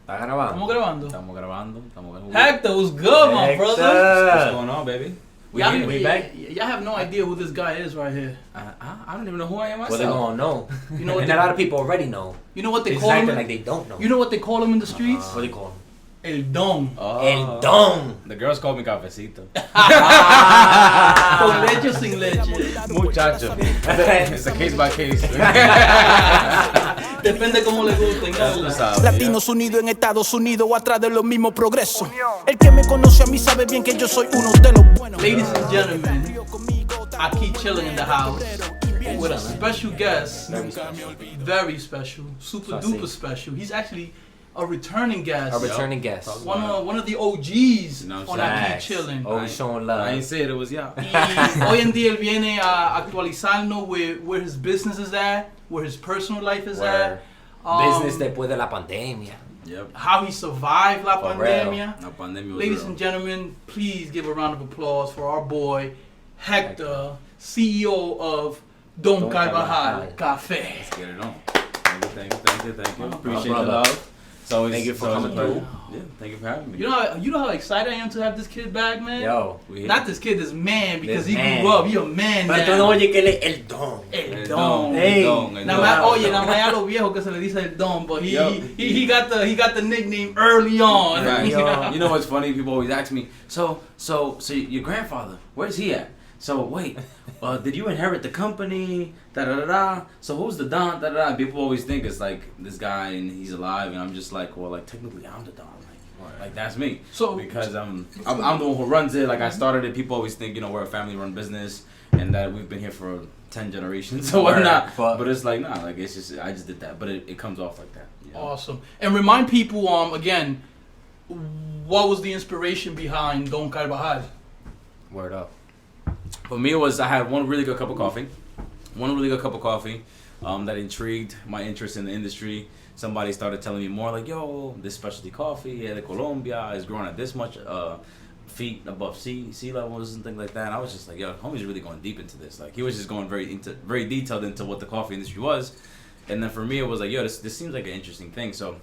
¿Está grabando? ¿Estamos grabando? Estamos grabando. Hector, what's good, my brother? What's going on, baby? We back? Y'all have no idea who this guy is right here. I don't even know who I am myself. Well, they're gonna know. You know what? And a lot of people already know. You know what they They call just him? acting like they don't know. You know what they call him in the streets? What do you call him? El Don. El Don. The girls call me Cafecito. Con leche o sin leche. Muchacho. It's a case by case. Depende cómo le gusten. Tú sabes, Latinos unidos en Estados Unidos atrás de los mismos progresos. El que me conoce a mí sabe bien que yo soy uno de los buenos. Ladies and gentlemen, Aqui Chillin in the house with a special guest. Very special. Super duper special. He's actually a returning guest. A returning guest. One of the OGs You know what on I'm Aqui Facts. Chillin. Always showing love. I ain't say it was y'all. Y hoy en día él viene a actualizarnos where his business is at, where his personal life is Where at. business después de la pandemia. Yep. How he survived la For pandemia. La pandemia was Ladies real. and gentlemen, please give a round of applause for our boy, Hector, CEO of Don Carvajal Cafe. Let's get it on. Thank you. Appreciate the brother. love. So Thank you for coming through. Yeah, thank you for having me. You know how excited I am to have this kid back, man? Yo. We here. Not this kid, this man, because This he man. grew up. He a man Pero tú now. no oyes que él es el Don. El Don, Don. Hey. Nada más, oye, nada más a los viejos que se le dice el Don, but he got the nickname early on. Right. Yeah. You know what's funny? People always ask me, so your grandfather, where's he at? So wait, did you inherit the company? Da da da da. So who's the Don? Da da da. People always think it's like this guy and he's alive, and I'm just like, well, like technically I'm the Don. Like that's me. So Because I'm the one who runs it. Like I started it. People always think we're a family-run business and that we've been here for 10 generations or whatnot. But it's like nah, like it's just I just did that. But it comes off like that. You know? awesome. And remind people, again, what was the inspiration behind Don Carvajal? Word up. For me, it was I had one really good cup of coffee. That intrigued my interest in the industry. Somebody started telling me more like, yo, this specialty coffee, de Colombia, is growing at this much feet above sea levels and things like that. And I was just like, yo, homie's really going deep into this. Like he was just going very detailed into what the coffee industry was. And then for me, it was like, yo, this seems like an interesting thing. So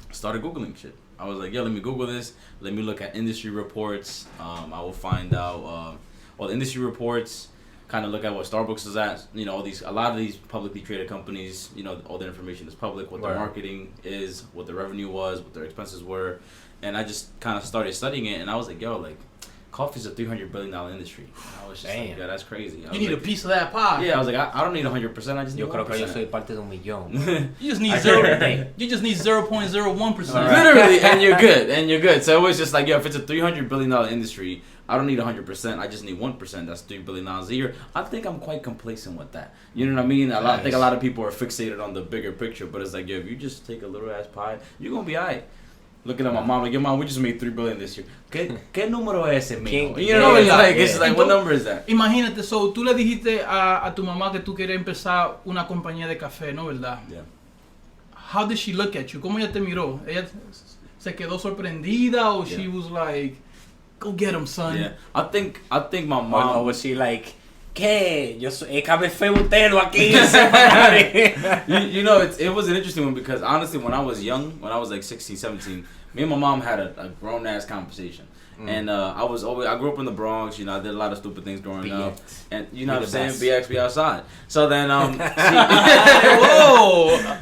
I started Googling shit. I was like, yo, let me Google this. Let me look at industry reports. I will find out all the industry reports. Kind of look at what Starbucks is at. A lot of these publicly traded companies. All their information is public. What their marketing is, what their revenue was, what their expenses were, and I just kind of started studying it. And I was like, yo, like, coffee's a $300 billion industry. And I was just like, yeah, that's crazy. You need a piece of that pie. Yeah, I was like, I don't need 100%. I just need Yo creo que yo 1%. soy parte de un millón. You just need I zero. agree. You just need 0.01%. Literally, and you're good. So it was just like, yo, if it's a $300 billion industry, I don't need 100%. I just need 1%. That's $3 billion a year. I think I'm quite complacent with that. You know what I mean? I think a lot of people are fixated on the bigger picture, but it's like, yo, if you just take a little ass pie, you're gonna be alright. Looking at my mom, like, yo, mom, we just made $3 billion this year. ¿Qué número es ese, mijo? You know, it's like, what number is that? Imagínate, so tú le dijiste a tu mamá que tú querías empezar una compañía de café, ¿no verdad? Yeah. How did she look at you? ¿Cómo ella te miró? ¿Ella se quedó sorprendida o she was like, go get him, son? Yeah. I think my Or mom was she like, ¿qué? Yo soy el cafetero aquí. it was an interesting one because honestly, when I was young, when I was like 16, 17, me and my mom had a grown ass conversation. And I grew up in the Bronx, I did a lot of stupid things growing up. And you know what I'm saying? BX be outside. So then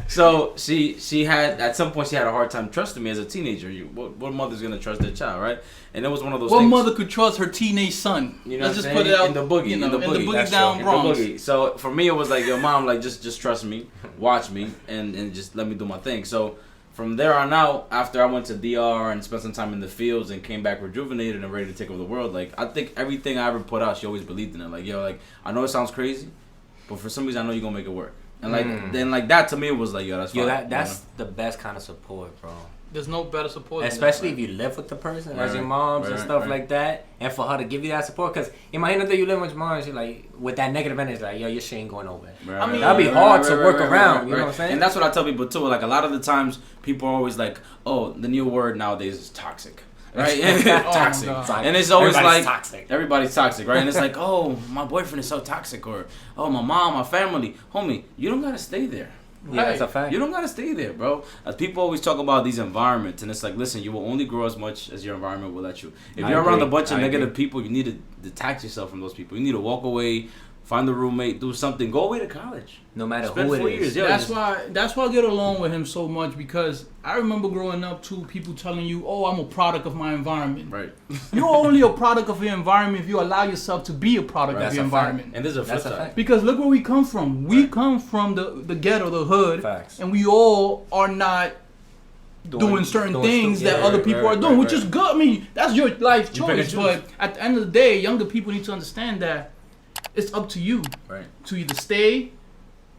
So she had at some point she had a hard time trusting me as a teenager. What mother's gonna trust their child, right? And it was one of those What things. mother could trust her teenage son? You know Let's what just I'm put saying? it out In the boogie, in the boogie That's down true. Bronx. In the boogie. So for me, it was like, yo, mom, like just trust me, watch me, and just let me do my thing. So from there on out, after I went to DR and spent some time in the fields and came back rejuvenated and ready to take over the world, like I think everything I ever put out, she always believed in it. Like, yo, like I know it sounds crazy, but for some reason I know you're gonna make it work. And like then like that to me was like, yo, that's fine. Yo, that's the best kind of support, bro. There's no better support. Especially than if you live with the person, Right, as your moms and right, stuff right. like that, and for her to give you that support. Because imagínate you live with your mom, she like with that negative energy, like, yo, your shit ain't going nowhere. Right, I mean, that'd be hard to work around, you know what I'm saying? And that's what I tell people too. Like a lot of the times, people are always like, "Oh, the new word nowadays is toxic." Right? Toxic. God. And it's always Everybody's like toxic. everybody's toxic, right? And it's like, oh, my boyfriend is so toxic, or oh, my mom, my family, homie, you don't gotta stay there. Yeah, that's a fact. You don't gotta stay there, bro. As people always talk about these environments, and it's like, listen, you will only grow as much as your environment will let you. If you're around a bunch of negative people, you need to detach yourself from those people. You need to walk away, find a roommate, do something. Go away to college. No matter Spend who 4 it is. years. That's why I get along with him so much, because I remember growing up too, people telling you, "Oh, I'm a product of my environment." Right. You're only a product of your environment if you allow yourself to be a product of your environment. And there's a flip side. Because look where we come from. We come from the ghetto, the hood, and we all are not doing certain things that other people are doing, which is good. I mean, that's your life choice. But at the end of the day, younger people need to understand that it's up to you to either stay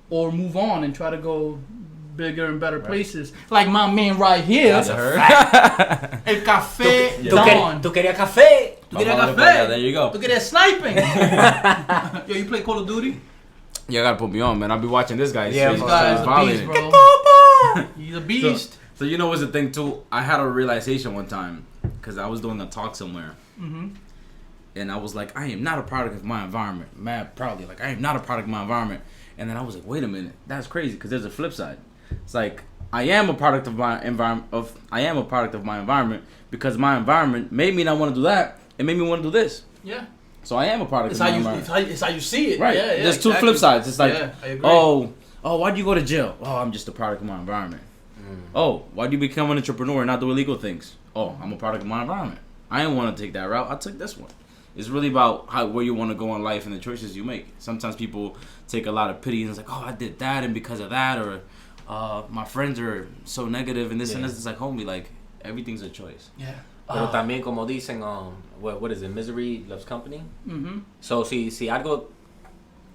or move on and try to go bigger and better places. Like my man right here. That's a fact. El Café, Don. Tú querías café. Tú querías café. There you go. Tú querías sniping. Yo, you play Call of Duty? You gotta put me on, man. I'll be watching this guy. Yeah, This guy is a beast, bro. He's a beast. So you know what's the thing too? I had a realization one time because I was doing a talk somewhere. And I was like, I am not a product of my environment. Mad proudly, like I am not a product of my environment. And then I was like, wait a minute, that's crazy because there's a flip side. It's like I am a product of my environment. I am a product of my environment because my environment made me not want to do that. It made me want to do this. Yeah. So I am a product of my environment. It's how you see it. Right. Yeah, There's two flip sides. It's like, I agree. oh, why'd you go to jail? Oh, I'm just a product of my environment. Oh, why'd you become an entrepreneur and not do illegal things? Oh, I'm a product of my environment. I didn't want to take that route. I took this one. It's really about where you want to go in life and the choices you make. Sometimes people take a lot of pity and it's like, oh, I did that and because of that, or my friends are so negative and this and this. It's like, homie, like everything's a choice. Yeah. Pero también como dicen, what is it? Misery loves company. So si algo,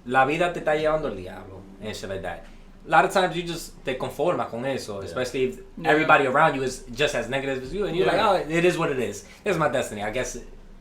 la vida te está llevando el diablo and shit like that. A lot of times you just te conformas con eso, especially if everybody around you is just as negative as you, and you're like, oh, it is what it is. It's my destiny. I guess,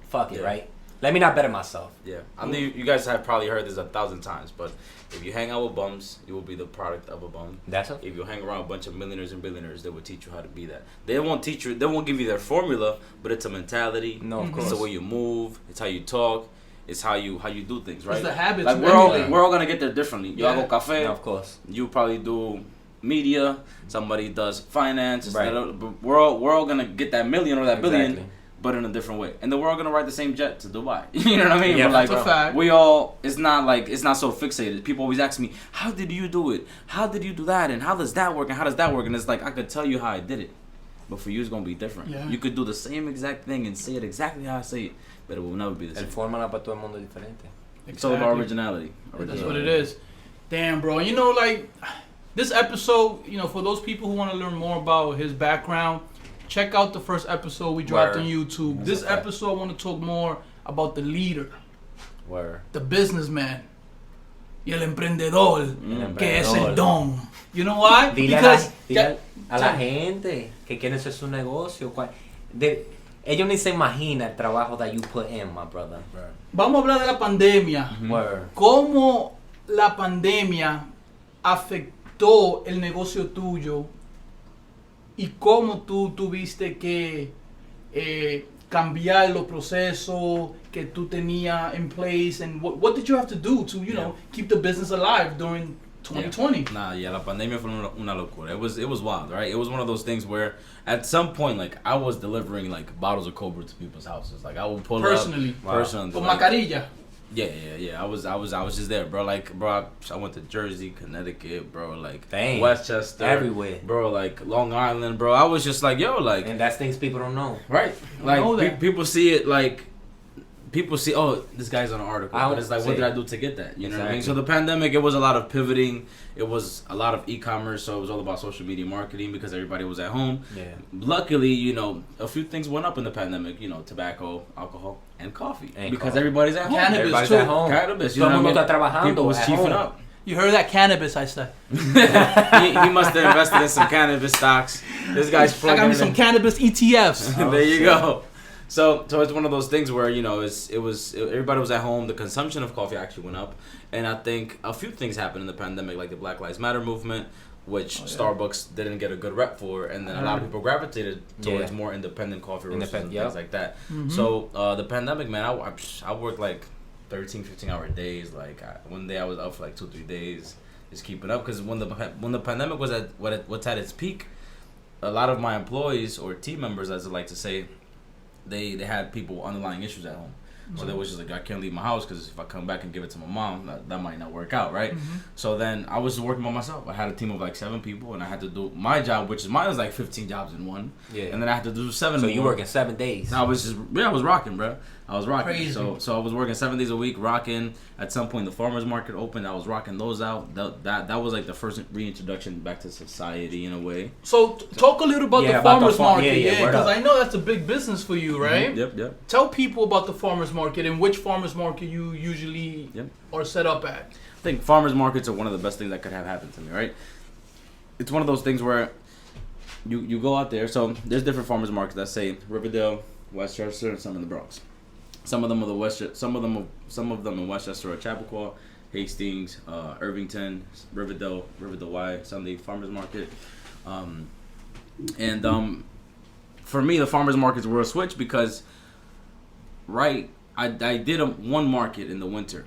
fuck it, right? Let me not better myself. Yeah, I mean, you guys have probably heard this 1,000 times, but if you hang out with bums, you will be the product of a bum. That's it. If you hang around a bunch of millionaires and billionaires, they will teach you how to be that. They won't teach you. They won't give you their formula, but it's a mentality. No, of course. It's the way you move. It's how you talk. It's how you do things, right? It's the habits. Like we're all gonna get there differently. You go Café. No, of course. You probably do media. Somebody does finance. Right. But we're all gonna get that million or that billion, but in a different way. And then we're all gonna ride the same jet to Dubai. You know what I mean? Yeah, but that's a fact. We all. It's not so fixated. People always ask me, how did you do it? How did you do that? And how does that work? And how does that work? And it's like I could tell you how I did it, but for you it's gonna be different. Yeah. You could do the same exact thing and say it exactly how I say it, but it will never be the same. El fórmula para todo el mundo es diferente. It's all about originality. That's what it is. Damn, bro. You know, like, this episode, you know, for those people who want to learn more about his background, check out the first episode we dropped on YouTube. This episode, I want to talk more about the leader, the businessman, y el emprendedor, que es el Don. You know why? Because dile a la gente que quieren hacer su negocio. Ellos ni se imaginan el trabajo that you put in, my brother. Vamos a hablar de la pandemia. ¿Cómo la pandemia afectó el negocio tuyo? Y cómo tú tuviste que cambiar los procesos que tú tenías in place. And what did you have to do to, you know, keep the business alive during 2020? La pandemia fue una locura. It was wild, right? It was one of those things where at some point, like, I was delivering like bottles of Cobra to people's houses. Like, I would pull personally. Personally. Con mascarilla. Yeah. I was just there, bro. Like, bro, I went to Jersey, Connecticut, bro. Like, Dang. Westchester, everywhere, bro. Like Long Island, bro. I was just like, yo, like, and that's things people don't know, right? Like, people see it like. People see, oh, this guy's on an article, but it's like, what did I do to get that? You know what I mean? So the pandemic, it was a lot of pivoting. It was a lot of e-commerce, so it was all about social media marketing because everybody was at home. Yeah. Luckily, you know, a few things went up in the pandemic. You know, tobacco, alcohol, and coffee, because coffee. everybody's at home. Cannabis everybody's too. At home. Cannabis, you know what I mean? People was chiefing up. You heard that cannabis, I said. he must have invested in some cannabis stocks. This guy's I got me some cannabis ETFs. There you go. So it's one of those things where, you know, everybody was at home. The consumption of coffee actually went up, and I think a few things happened in the pandemic, like the Black Lives Matter movement, which Starbucks didn't get a good rep for, and then a lot of people gravitated towards more independent coffee roasters and things like that. So the pandemic, man, I worked like 13, 15-hour days. Like one day I was up for like 2-3 days. is keep it up, because when the pandemic was at what's at its peak, a lot of my employees or team members, as I like to say, they had people underlying issues at home. So they was just like, I can't leave my house because if I come back and give it to my mom, that might not work out, right? So then I was working by myself. I had a team of like 7 people, and I had to do my job, which is mine was like 15 jobs in one. Yeah. And then I had to do 7 So more. you working 7 days? I was rocking, bro. I was rocking. Crazy. So I was working 7 days a week, rocking. At some point, the farmers market opened. I was rocking those out. That was like the first reintroduction back to society in a way. So talk a little about the farmers market, because I know that's a big business for you, right? Yep. Tell people about the farmers market and which farmers market you usually are set up at. I think farmers markets are one of the best things that could have happened to me, right? It's one of those things where you go out there. So there's different farmers markets that say Riverdale, Westchester, and some in the Bronx. Some of them are some of them in Westchester are Chappaqua, Hastings, Irvington, Riverdale Y, Sunday Farmers Market. For me, the farmers markets were a switch because, I did one market in the winter,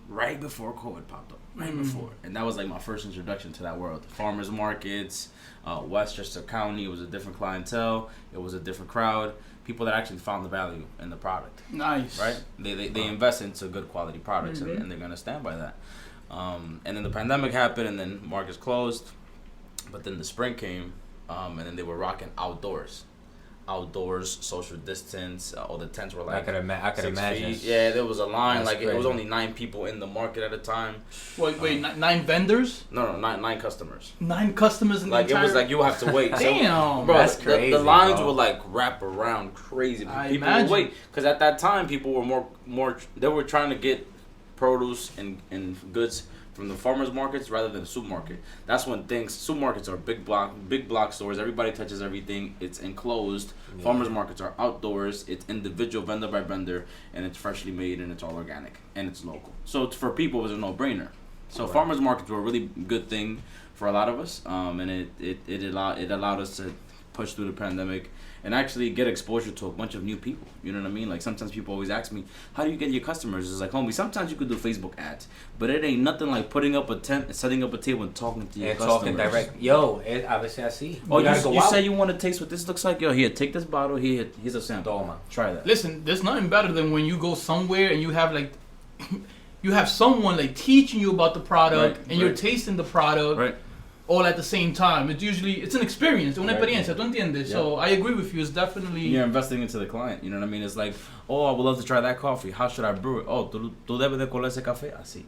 right before COVID popped up, before, and that was like my first introduction to that world. Farmers markets, Westchester County, it was a different clientele, it was a different crowd. People that actually found the value in the product. Nice. Right? They invest into good quality products and they're going to stand by that. And then the pandemic happened and then markets closed. But then the spring came and then they were rocking outdoors. Outdoors, social distance, all the tents were like I could imagine. feet. Yeah, there was a line. That's It was crazy. only 9 people in the market at a time. Wait, 9 vendors? No, 9 customers. 9 customers in the entire... It was like you have to wait. Damn. Bro, That's crazy, the lines bro. would like wrap around crazy. I People imagine. would wait because at that time people were more. They were trying to get produce and goods from the farmers markets rather than the supermarket. That's when supermarkets are big block stores. Everybody touches everything. It's enclosed. Yeah. Farmers markets are outdoors. It's individual, vendor by vendor, and it's freshly made and it's all organic and it's local. So for people, it was a no-brainer. So farmers markets were a really good thing for a lot of us, and it allowed us to push through the pandemic and actually get exposure to a bunch of new people. You know what I mean? Like sometimes people always ask me, how do you get your customers? It's like, homie, sometimes you could do Facebook ads, but it ain't nothing like putting up a tent, setting up a table and talking to your customers. Talking direct. Yo, obviously I see. Oh, you say you want to taste what this looks like? Yo, here, take this bottle. Here's a sample. Toma. Try that. Listen, there's nothing better than when you go somewhere and you have like... you have someone like teaching you about the product and you're tasting the product all at the same time. It's an experience, una experiencia, ¿tú entiendes? So I agree with you. It's definitely... You're investing into the client, you know what I mean? It's like, oh, I would love to try that coffee. How should I brew it? Oh, tú debes de colar ese café. Así.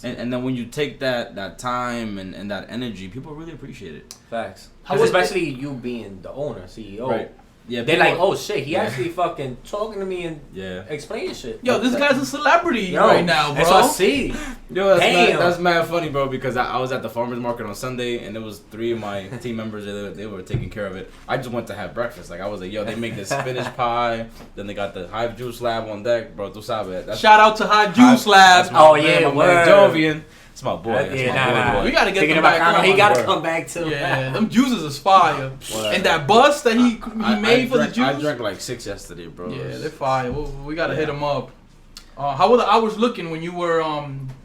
And then when you take that time and that energy, people really appreciate it. Facts. Especially you being the owner, CEO. Right. Yeah, they're like, oh shit, he actually fucking talking to me and explaining shit. Yo, this guy's a celebrity right now, bro. That's what I see. Yo, that's mad funny, bro, because I was at the farmer's market on Sunday and it was 3 of my team members, they were taking care of it. I just went to have breakfast. Like, I was like, yo, they make this spinach pie, then they got the Hive Juice Lab on deck. Bro, tú sabes. Shout out to Hive Juice Lab. Oh, yeah, word. Jovian. It's my boy. We gotta get him back. He gotta come back too. Yeah, them juices is fire. And that bus that he made for the juice. I drank like 6 yesterday, bro. Yeah, they're fire. We gotta hit them up. How were the hours looking when you were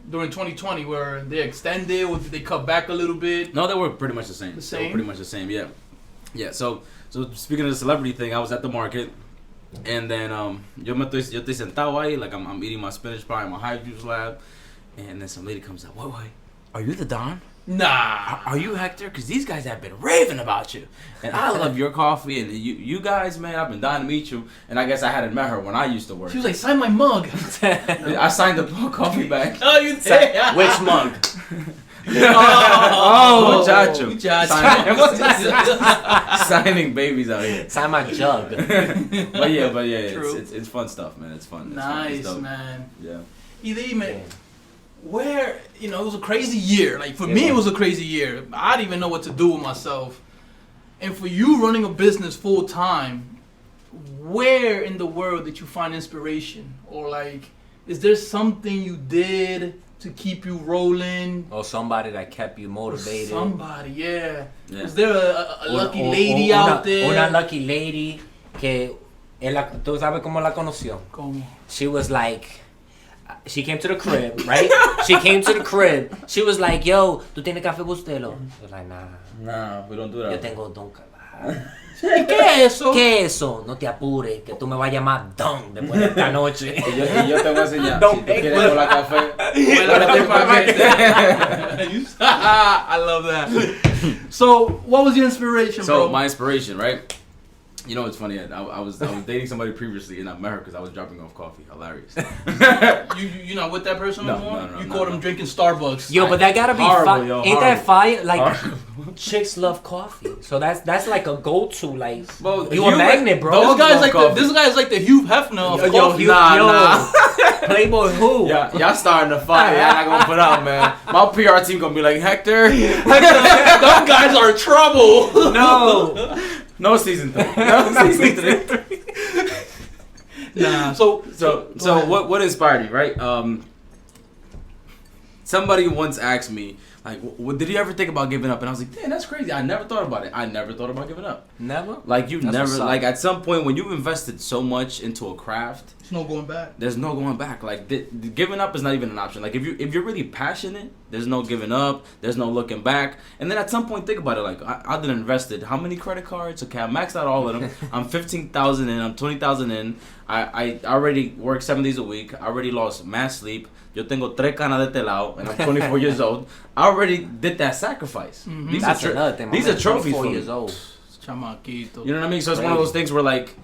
during 2020? Were they extended or did they cut back a little bit? No, they were pretty much the same. They were pretty much the same. Yeah. Yeah. So speaking of the celebrity thing, I was at the market. And then yo estoy sentado ahí, like I'm eating my spinach pie in my Hive Juice Lab. And then some lady comes up, wait, are you the Don? Nah. Are you Hector? Because these guys have been raving about you. And I love your coffee. And you guys, man, I've been dying to meet you. And I guess I hadn't met her when I used to work. She was like, sign my mug. I signed the coffee bag. Oh, you did? Which mug? Muchacho. Signing babies out here. Sign my jug. But yeah, it's fun stuff, man. It's fun. Nice, man. Yeah. Where, it was a crazy year. Like, for me, it was a crazy year. I didn't even know what to do with myself. And for you running a business full time, where in the world did you find inspiration? Or, like, is there something you did to keep you rolling? Or somebody that kept you motivated? Somebody, yeah. Is there a lucky lady out there? Una lucky lady que... ¿Tú sabes cómo la conoció? ¿Cómo? She was like... She came to the crib, right? She came to the crib. She was like, yo, ¿tú tienes café bustelo? I was like, nah. Nah, we don't do that. Yo tengo Don Carvajal. ¿Qué es eso? ¿Qué es eso? No te apures, que tú me vas a llamar Don después de esta noche. y yo te voy a enseñar. Don si tú quieres colar café, I love that. So, what was your inspiration, bro? So, my inspiration, right? You know, it's funny. I was dating somebody previously, and I met her because I was dropping off coffee. Hilarious. you not with that person no more? No, you caught him drinking Starbucks. Yo, but that gotta be horrible, yo, ain't that fire? Like, horrible. chicks love coffee, so that's like a go-to. Like, well, you a magnet, bro. This guy's like the Hugh Hefner of coffee. Nah. Playboy who? Yeah, y'all starting a fight. Y'all not gonna put out, man. My PR team gonna be like, Hector. Those guys are trouble. No season 3. No season 3. Nah. So what inspired me, right? Somebody once asked me, like, did you ever think about giving up? And I was like, damn, that's crazy. I never thought about it. I never thought about giving up. Never? Like, like, at some point when you've invested so much into a craft, there's no going back. There's no going back. Like, giving up is not even an option. Like, if you're really passionate, there's no giving up. There's no looking back. And then at some point, think about it. Like, I done invested how many credit cards? Okay, I maxed out all of them. I'm 15,000 in. I'm 20,000 in. I already work 7 days a week. I already lost mass sleep. Yo tengo 3 canas de telao, and I'm 24 years old. I already did that sacrifice. Mm-hmm. These are trophies for me. Years old. Chamaquito. You know what I mean? So it's one of those things where, like,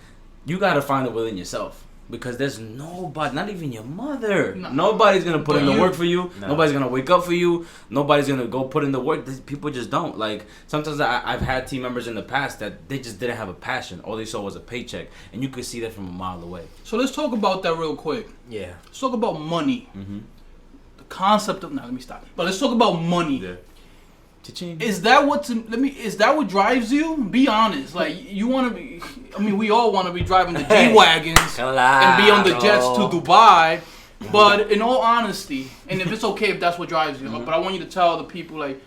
you gotta find it within yourself. Because there's nobody, not even your mother. No. Nobody's gonna put in the work for you. No. Nobody's gonna wake up for you. Nobody's gonna go put in the work. People just don't. Like, sometimes I've had team members in the past that they just didn't have a passion. All they saw was a paycheck. And you could see that from a mile away. So let's talk about that real quick. Yeah. Let's talk about money. Mm-hmm. The concept of, let me stop. But let's talk about money. Yeah. Is that what drives you? Be honest. Like, you want to be, we all want to be driving the G-Wagons and be on the jets to Dubai. But in all honesty, and if it's okay if that's what drives you, but I want you to tell the people, like,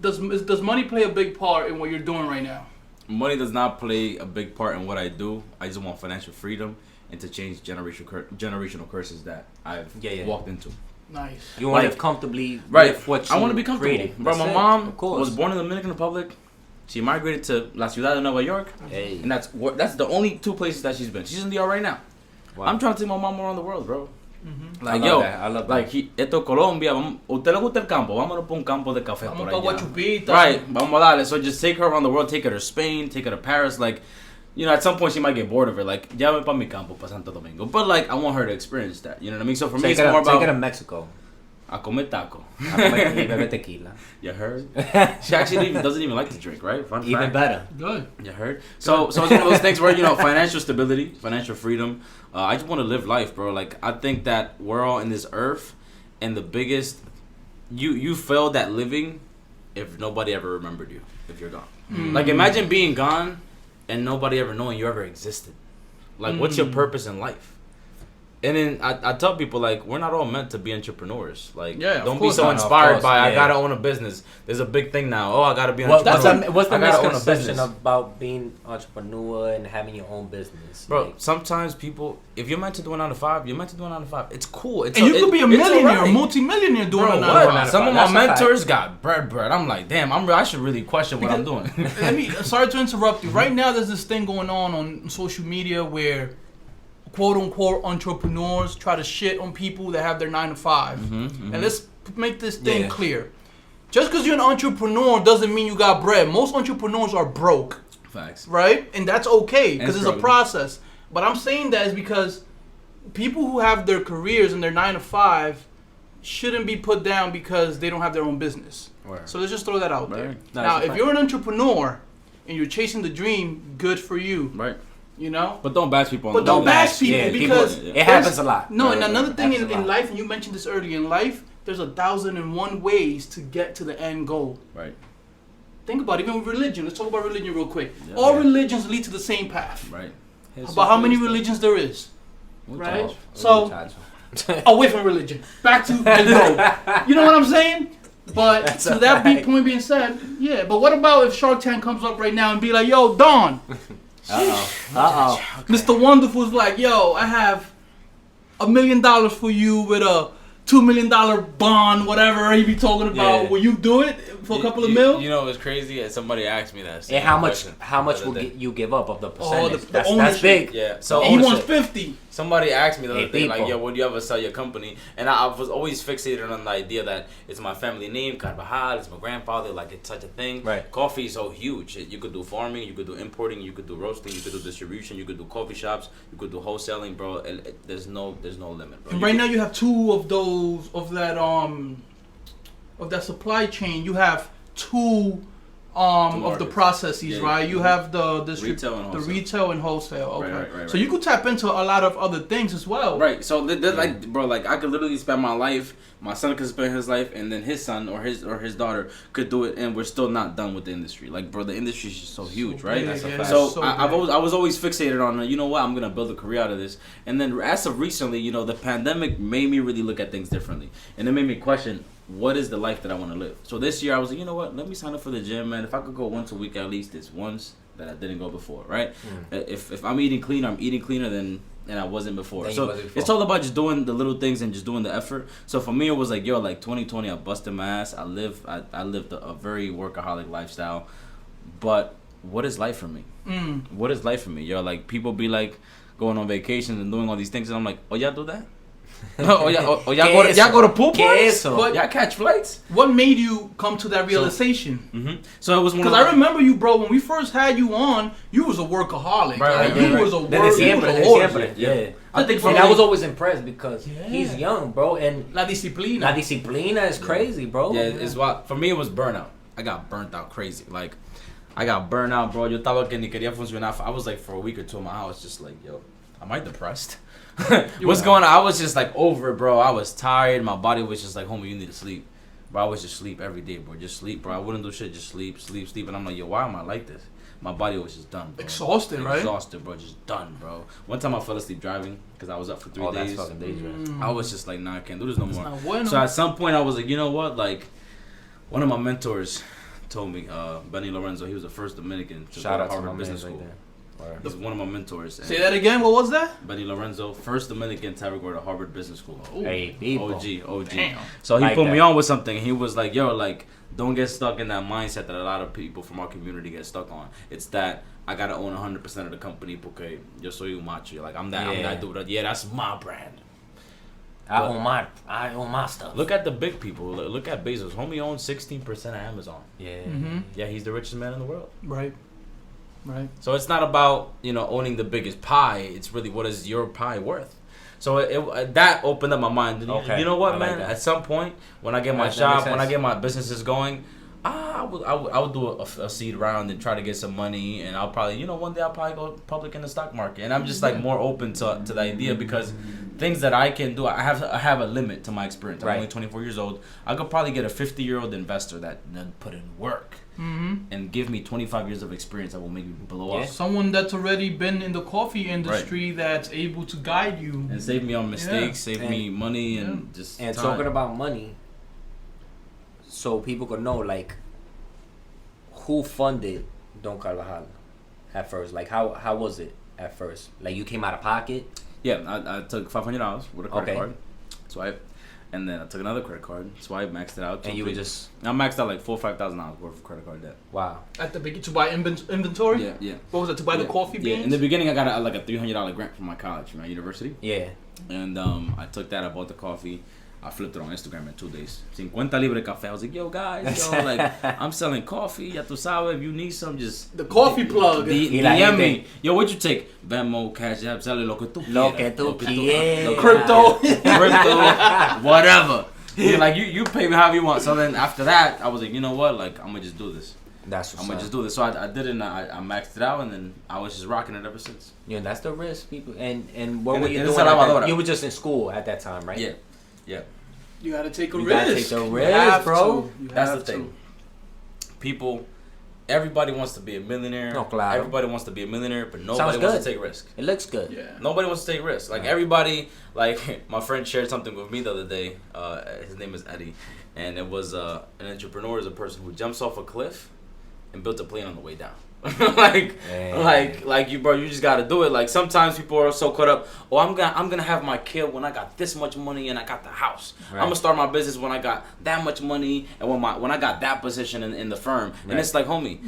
does money play a big part in what you're doing right now? Money does not play a big part in what I do. I just want financial freedom and to change generational curses that I've walked into. Nice. You want to live comfortably, right? With what you I want to be comfortable. Created. Bro, my mom was born in the Dominican Republic. She migrated to La Ciudad de Nueva York, and that's the only 2 places that she's been. She's in DR right now. Wow. I'm trying to take my mom around the world, bro. Mm-hmm. Like, I love that. Like, esto es Colombia. Usted le gusta el campo? Vámonos para un campo de café por allá. Right, vamos a darle. So just take her around the world. Take her to Spain. Take her to Paris. Like, you know, at some point she might get bored of it. Like, llame pa mi campo, pa Santo Domingo. But, like, I want her to experience that. You know what I mean? So for me, it's more about... Take her to Mexico. A comer taco. A comer y bebe tequila. You heard? She actually doesn't even like to drink, right? Fun even fact. better. Good. You heard? So it's one of those things where, you know, financial stability, financial freedom. I just want to live life, bro. Like, I think that we're all in this earth, and the biggest... You failed at living if nobody ever remembered you, if you're gone. Like, imagine being gone and nobody ever knowing you ever existed. Like, what's your purpose in life? And then I tell people, like, we're not all meant to be entrepreneurs. Like, don't be so inspired by, I gotta own a business. There's a big thing now. Oh, I gotta be an entrepreneur. What's the misconception about being entrepreneur and having your own business? Bro, like, sometimes people, if you're meant to do a 9 to 5, you're meant to do a 9 to 5. It's cool. You could be a millionaire, a multi-millionaire doing a 9 to 5. Some of my mentors got bread. I'm like, damn, I should really question what I'm doing. Sorry to interrupt you. Right now, there's this thing going on social media where quote-unquote entrepreneurs try to shit on people that have their 9 to 5. And let's make this thing clear. Just because you're an entrepreneur doesn't mean you got bread. Most entrepreneurs are broke. Facts. Right? And that's okay because it's a process. But I'm saying that is because people who have their careers and their 9 to 5 shouldn't be put down because they don't have their own business. Right. So let's just throw that out there. Now, if you're an entrepreneur and you're chasing the dream, good for you. Right. You know? But don't bash people. But don't bash people because... it happens a lot. No, and another thing in life, and you mentioned this earlier, in life, there's 1,001 ways to get to the end goal. Right. Think about it, even with religion. Let's talk about religion real quick. Yeah, all religions lead to the same path. Right. About how many religions there is. Right? So, away from religion. Back to the goal. You know what I'm saying? But to that point being said, yeah. But what about if Shark Tank comes up right now and be like, yo, Don... Uh-oh. Mr. Wonderful's like, yo, I have $1 million for you with a $2 million bond, whatever he be talking about, will you do it for a couple of mil? You know, it's crazy. Somebody asked me that. And how much will you give up of the percentage? The that's big. Yeah. So he wants 50. Somebody asked me the other day, like, yo, would you ever sell your company? And I was always fixated on the idea that it's my family name, Carvajal, it's my grandfather, like it's such a thing. Right. Coffee is so huge. You could do farming, you could do importing, you could do roasting, you could do distribution, you could do coffee shops, you could do wholesaling, bro. There's no limit, bro. And right now you have two of those of that supply chain. You have two of the processes, right? You have the retail and wholesale. Okay, right. So you could tap into a lot of other things as well. Right. So like, bro, like I could literally spend my life. My son could spend his life, and then his son or his daughter could do it, and we're still not done with the industry. Like, bro, the industry is just so huge, right? That's a fact. So I was always fixated on, you know what, I'm gonna build a career out of this. And then as of recently, you know, the pandemic made me really look at things differently, and it made me question, what is the life that I want to live? So this year I was like, you know what, let me sign up for the gym, man. If I could go once a week at least, it's once that I didn't go before, right? If I'm eating clean, I'm eating cleaner than I wasn't before. So it's all about just doing the little things and just doing the effort. So for me, it was like, yo, like 2020, I busted my ass. I lived a very workaholic lifestyle. But what is life for me? What is life for me? Yo, like people be like going on vacations and doing all these things, and I'm like, oh, y'all do that? y'all go to pool parties? Y'all catch flights? What made you come to that realization? So it was because I remember you, bro. When we first had you on, you was a workaholic. Right, you was a horse. Yeah. I think I was always impressed because he's young, bro, and La disciplina is crazy, bro. Yeah, it's what for me it was burnout. I got burnt out crazy. Like I got burnt out, bro. Yo estaba que ni quería funcionar. I was like for a week or two in my house, just like, yo, am I depressed? What's going on? I was just like over it, bro. I was tired. My body was just like, homie, you need to sleep. Bro, I was just sleep every day, bro. Just sleep, bro. I wouldn't do shit. Just sleep. And I'm like, yo, why am I like this? My body was just done, bro. Exhausted, right? Exhausted, bro. Just done, bro. One time I fell asleep driving because I was up for 3 days. That's fucking dangerous. I was just like, nah, I can't do this no more. Bueno. So at some point I was like, you know what? Like, one of my mentors told me, Benny Lorenzo, he was the first Dominican to go to Harvard Business School. He's one of my mentors. Say that again. What was that? Benny Lorenzo, first Dominican to ever go to Harvard Business School. Hey, people. OG. Damn. So he put me on with something. He was like, yo, like, don't get stuck in that mindset that a lot of people from our community get stuck on. It's that I gotta own 100% of the company porque yo soy un macho. Like, I'm that dude. Yeah, that's my brand. I own my stuff. Look at the big people. Look at Bezos. Homie owns 16% of Amazon. Yeah. Yeah, he's the richest man in the world. Right. So it's not about, you know, owning the biggest pie. It's really what is your pie worth. So that opened up my mind. Okay. You know what, man? At some point, when I get my shop, when I get my businesses going, I would do a seed round and try to get some money, and I'll probably, you know, one day I'll probably go public in the stock market. And I'm just like more open to the idea because things that I can do, I have a limit to my experience. I'm only 24 years old. I could probably get a 50-year-old investor that then put in work. And give me 25 years of experience that will make me blow up. Someone that's already been in the coffee industry that's able to guide you. And save me on mistakes, save me money, and just And time. talking about money, so people could know, like, who funded Don Carvajal at first? Like, how was it at first? Like, you came out of pocket? Yeah, I took $500 with a credit card. Swipe. And then I took another credit card, swipe, maxed it out. And you were just... I maxed out like $4,000 or $5,000 worth of credit card debt. Wow. At the beginning, to buy inventory? Yeah. What was it, to buy the coffee beans? Yeah, in the beginning I got a $300 grant from my college, from my university. Yeah. And I took that, I bought the coffee. I flipped it on Instagram in 2 days. 50 libre café. I was like, yo, guys, like, I'm selling coffee. Ya tu sabes, if you need some, just... The coffee plug. DM me. Yo, what you take? Venmo, Cash App, sell it, lo que tú quieras. Crypto. Whatever. Yeah, like, you pay me however you want. So then after that, I was like, you know what? Like, I'm going to just do this. I'm going to just do this. So I did it, and I maxed it out, and then I was just rocking it ever since. Yeah, that's the risk, people. And what were you doing? You were just in school at that time, right? Yeah. You gotta take a risk. You gotta take the risk, bro. That's the thing. People, everybody wants to be a millionaire. No, claro. Everybody wants to be a millionaire, but nobody wants to take risk. It looks good. Yeah. Nobody wants to take risks. Like everybody, like my friend shared something with me the other day. His name is Eddie, and it was an entrepreneur is a person who jumps off a cliff and built a plane on the way down. like you, bro. You just gotta do it. Like sometimes people are so caught up. Oh, I'm gonna have my kid when I got this much money and I got the house. Right. I'm gonna start my business when I got that much money and when I got that position in the firm. Right. And it's like, homie,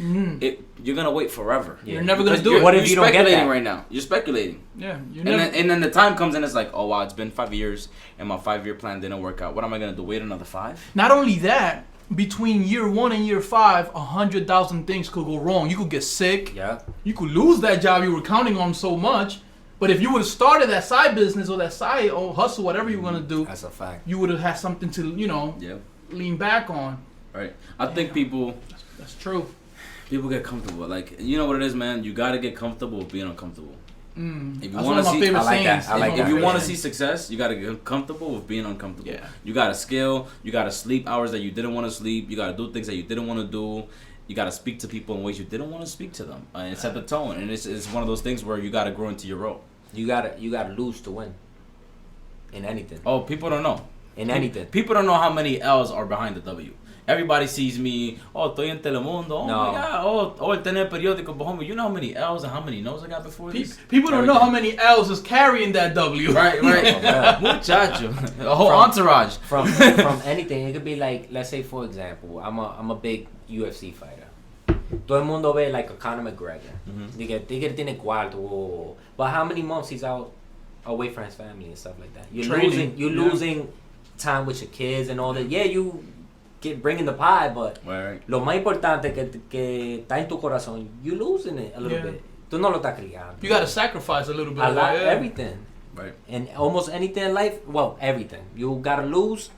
you're gonna wait forever. Yeah. You're never gonna do it. What if you don't get that? You're speculating right now. You're speculating. Yeah. And then the time comes and it's like, oh wow, it's been 5 years and my 5-year plan didn't work out. What am I gonna do? Wait another 5? Not only that. Between year 1 and year 5, 100,000 things could go wrong. You could get sick. Yeah. You could lose that job you were counting on so much. But if you would have started that side business or that side or hustle, whatever you were gonna do, that's a fact. You would have had something to, lean back on. Right. I think people. That's true. People get comfortable. Like, you know what it is, man. You gotta get comfortable with being uncomfortable. If you want to see, if you want to see success, you gotta get comfortable with being uncomfortable. Yeah. You gotta scale. You gotta sleep hours that you didn't want to sleep. You gotta do things that you didn't want to do. You gotta speak to people in ways you didn't want to speak to them, and set the tone. And it's one of those things where you gotta grow into your role. You gotta lose to win. In anything. Oh, people don't know. In anything. People don't know how many L's are behind the W. Everybody sees me, estoy en Telemundo, oh my God, el tener periódico, but homie, you know how many L's and how many no's I got before this? People don't know how many L's is carrying that W. Right. Muchacho. A whole entourage. From anything. It could be like, let's say for example, I'm a big UFC fighter. Todo el mundo ve like a Conor McGregor. Tigre tiene cuarto. But how many months he's out away from his family and stuff like that? You're losing time with your kids and all that. Yeah, you bringing the pie, but lo más importante que está en tu corazón, you losing it a little bit. Tú no lo estás criando. You gotta sacrifice a little bit. Everything. Right. And almost anything in life, well, everything. You gotta lose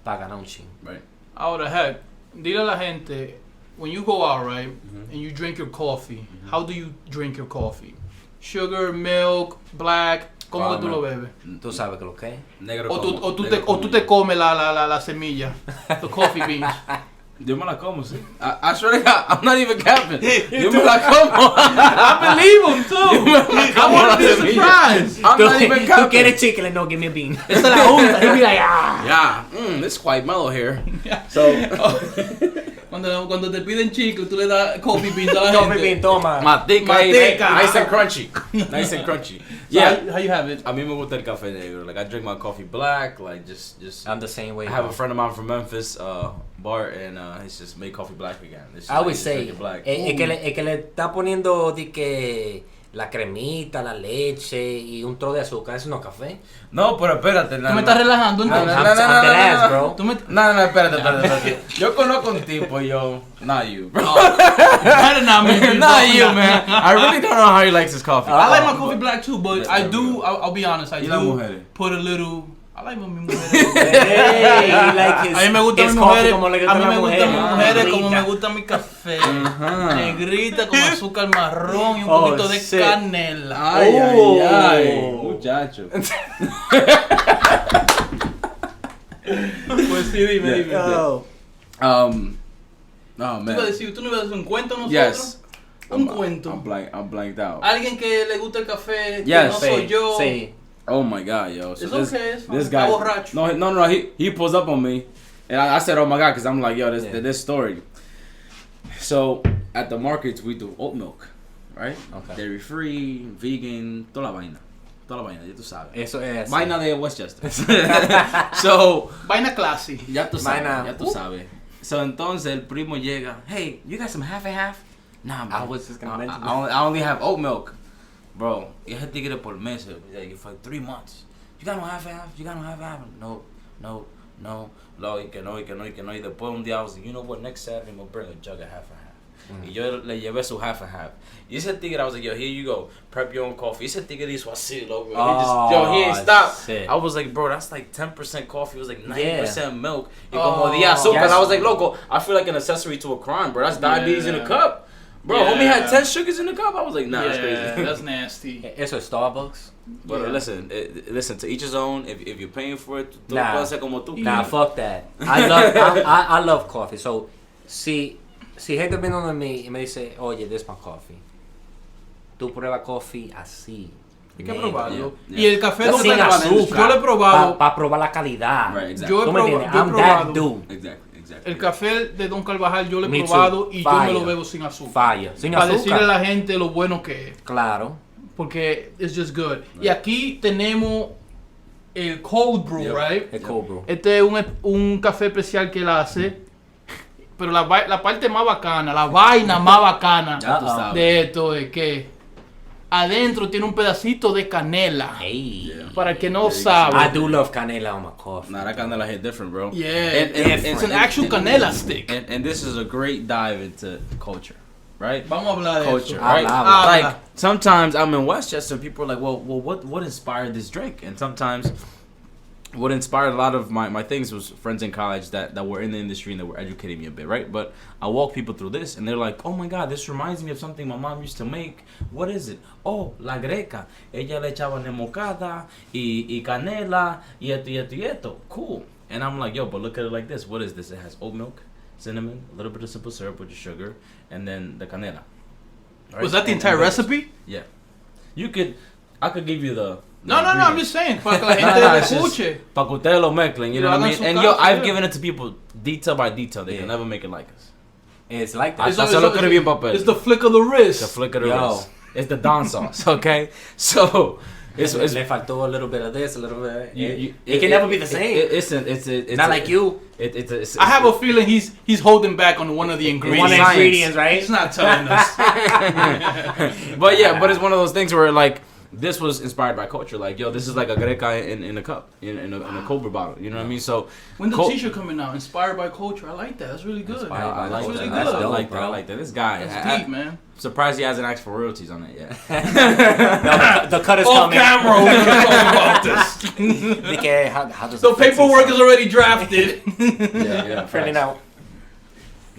para ganar un ching. Right. Ahora, heck, dile a la gente, when you go out, right, and you drink your coffee, how do you drink your coffee? Sugar, milk, black. ¿Cómo que tú lo bebes? Tú sabes que lo que es. Negro o tú te comes la semilla, the coffee beans. Yo me la como, sí. I swear to God, I'm not even capping. Yo me la como. I believe him too. I want to be surprised. I'm not even capping. Tú quieres chicle, no, give me a bean. Esa es la junta. He'll be like, ah. Yeah, it's quite mellow here. So... Cuando te piden chicle, tú le das coffee beans a la gente. Coffee bean, toma. Matica. Nice and crunchy. Nice and crunchy. So how you have it? A mí me gusta el café negro. Like, I drink my coffee black. Like, just. I'm the same way. I have a friend of mine from Memphis, Bart, and he's just made coffee black again. I always say, es que le está poniendo de que la cremita, la leche y un tro de azúcar. ¿Eso no es café? No, pero espérate. ¿Tú me estás relajando entonces? No, espérate. Yo conozco un tipo, not you, bro. Better not me. Not you, man. I really don't know how he likes his coffee. I like my coffee black too, but I'll be honest, I do put a little... I like mi mujeres. A mí me gustan mis mujeres. A mí me gustan mis mujeres como me gusta mi café. Negrita con azúcar marrón y un poquito de canela. Ay, muchacho. Pues sí, dime. Oh man. ¿Tú no ibas a decir un cuento nosotros? Yes. Un cuento. I'm blanked out. Alguien que le gusta el café, que yes, no soy yo. Sí. Oh my God, yo! So this guy, no. He pulls up on me, and I said, "Oh my God," because I'm like, "Yo, this story." So at the markets we do oat milk, right? Okay. Dairy free, vegan, toda la vaina, ya tú sabes. Eso es. Vaina de Westchester. So vaina classy. Ya tú sabes. So entonces el primo llega, "Hey, you got some half and half?" Nah, man. I was just gonna mention. I only have oat milk. Bro, y ese tigre por meses, for 3 months. You got no half and half? You got no half and half? No. Y que no. Y después un día I was like, you know what, next Saturday I'm gonna bring a jug of half and half. Y yo le llevé su half and half. Y ese tigre, I was like, yo, here you go. Prep your own coffee. Ese tigre hizo así, loco. He ain't stopped. Shit. I was like, bro, that's like 10% coffee. It was like 90% milk. Y como día azúcar. I was like, loco, I feel like an accessory to a crime, bro. That's diabetes in a cup. Bro, homie had 10 sugars in the cup. I was like, nah, that's crazy. That's nasty. Eso es Starbucks. But listen, to each his own. If you're paying for it, nah, fuck that. I love coffee. So, si Hector viene donde mí y me dice, oye, this is my coffee. Tú prueba coffee así. Hay que probarlo. Y el café sin azúcar. Yo lo he probado. Para probar la calidad. Right, exactly. Yo he probado. I'm that dude. Exactly. Exactly. El café de Don Carvajal yo lo he Me probado too. y Fire. yo me lo bebo sin azúcar. Falla. Sin Para azúcar. decirle a la gente lo bueno que es. Claro. Porque it's just good. Y aquí tenemos el cold brew, right? El cold brew. Este es un café especial que él hace. Pero la parte más bacana, la vaina más bacana Ya tú sabes. de esto es que adentro tiene un pedacito de canela. Hey. Yeah. Para el que no I sabe. I do love canela on my coffee. Nah, that canela hit different, bro. Yeah, it's an actual canela stick. And this is a great dive into culture, right? Vamos a hablar de Culture, eso. right? Habla. Like sometimes I'm in Westchester, people are like, well, what inspired this drink? And sometimes what inspired a lot of my things was friends in college that were in the industry and that were educating me a bit, right? But I walk people through this and they're like, oh my God, this reminds me of something my mom used to make. What is it? Oh, la greca. Ella le echaba nemocada y canela y esto. Cool. And I'm like, yo, but look at it like this. What is this? It has oat milk, cinnamon, a little bit of simple syrup with the sugar, and then the canela. Right? Was that the And entire this. recipe? Yeah. I could give you the... No, I'm just saying. Para que la gente lo escuche. Para que ustedes lo mezclen, you know what I mean? Hagan su And caso, I've yeah. given it to people detail by detail. They can never make it like us. It's like that. Hasta se lo escribí en papel. It's the flick of the wrist. The flick of the Yo. wrist. It's the Don sauce, okay? So, it's Le faltó a little bit of this, a little bit of that. you- It can never be the same. It's Not like you. It's I have a feeling he's holding back on one of the ingredients. One of the science. ingredients, right? He's not telling us. But yeah, but it's one of those things where like this was inspired by culture. Like, yo, this is like a greca in a cup, in a Cobra bottle. You know what I mean? So When the Col- t-shirt coming out, inspired by culture. I like that. That's really good. Inspired by That's culture. really That's good. dope, I like bro. that. I like that. This guy, That's deep, man. surprised he hasn't asked for royalties on it yet. The cut is Off coming. camera, we're gonna talk about this. De que, how does The it fix paperwork is itself? already drafted. yeah, Printing out.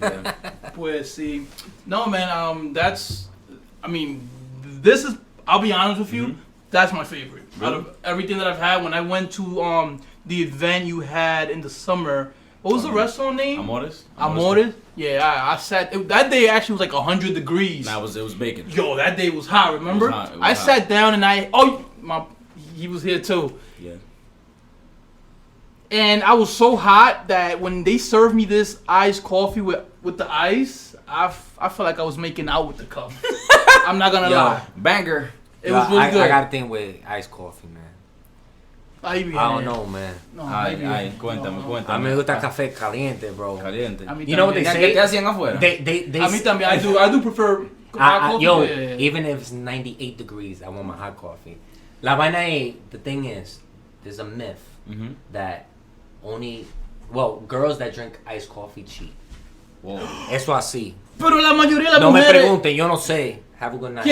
Yeah. Pues sí. No, man. I mean, this is. I'll be honest with you. That's my favorite out of everything that I've had. When I went to the event you had in the summer, what was the restaurant name? Amores? Amores. Yeah, I sat. That day actually was like 100 degrees. Nah, it was bacon. Yo, that day was hot. Remember? It was hot, it was I hot. sat down and he was here too. Yeah. And I was so hot that when they served me this iced coffee with the ice, I felt like I was making out with the cup. I'm not gonna lie. Banger. It was really good. I got a thing with iced coffee, man. I I don't know, man. No, Ay, cuéntame. A mí me gusta café caliente, bro. Caliente. A mí You know what they también. say? ¿Qué te hacían afuera? They A mí también. I do prefer hot coffee. yo, Yeah. even if it's 98 degrees, I want my hot coffee. La vaina es, the thing is, there's a myth Mm-hmm. that girls that drink iced coffee cheat. Whoa. Eso así. Pero la mayoría de las No me mujeres. pregunten, yo no sé. Have a good night.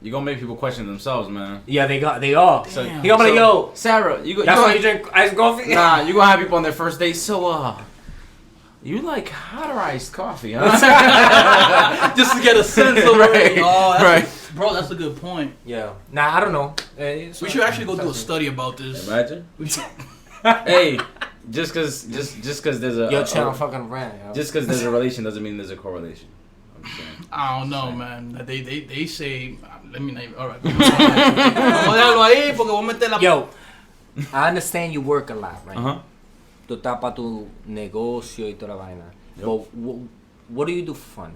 You're gonna make people question themselves, man. Yeah, they are. So, Damn. he gonna be like, yo, Sarah, that's why you drink iced coffee? Nah, you gonna have people on their first date. So, you like hot or iced coffee, huh? Just to get a sense of Right. Oh, Right. Bro, that's a good point. Yeah. Nah, I don't know. We should actually go do a study about this. Imagine. We should- Hey, just cause there's a Yo, chill, fucking rant, yo. just cause there's a relation doesn't mean there's a correlation. I'm saying. I don't know, man. They say. Let me name. All right. Vamos a dejarlo ahí porque voy a meter la. Yo, I understand you work a lot, right? Uh-huh. Tú estás para tu negocio y toda la vaina. Yep. But what do you do for fun?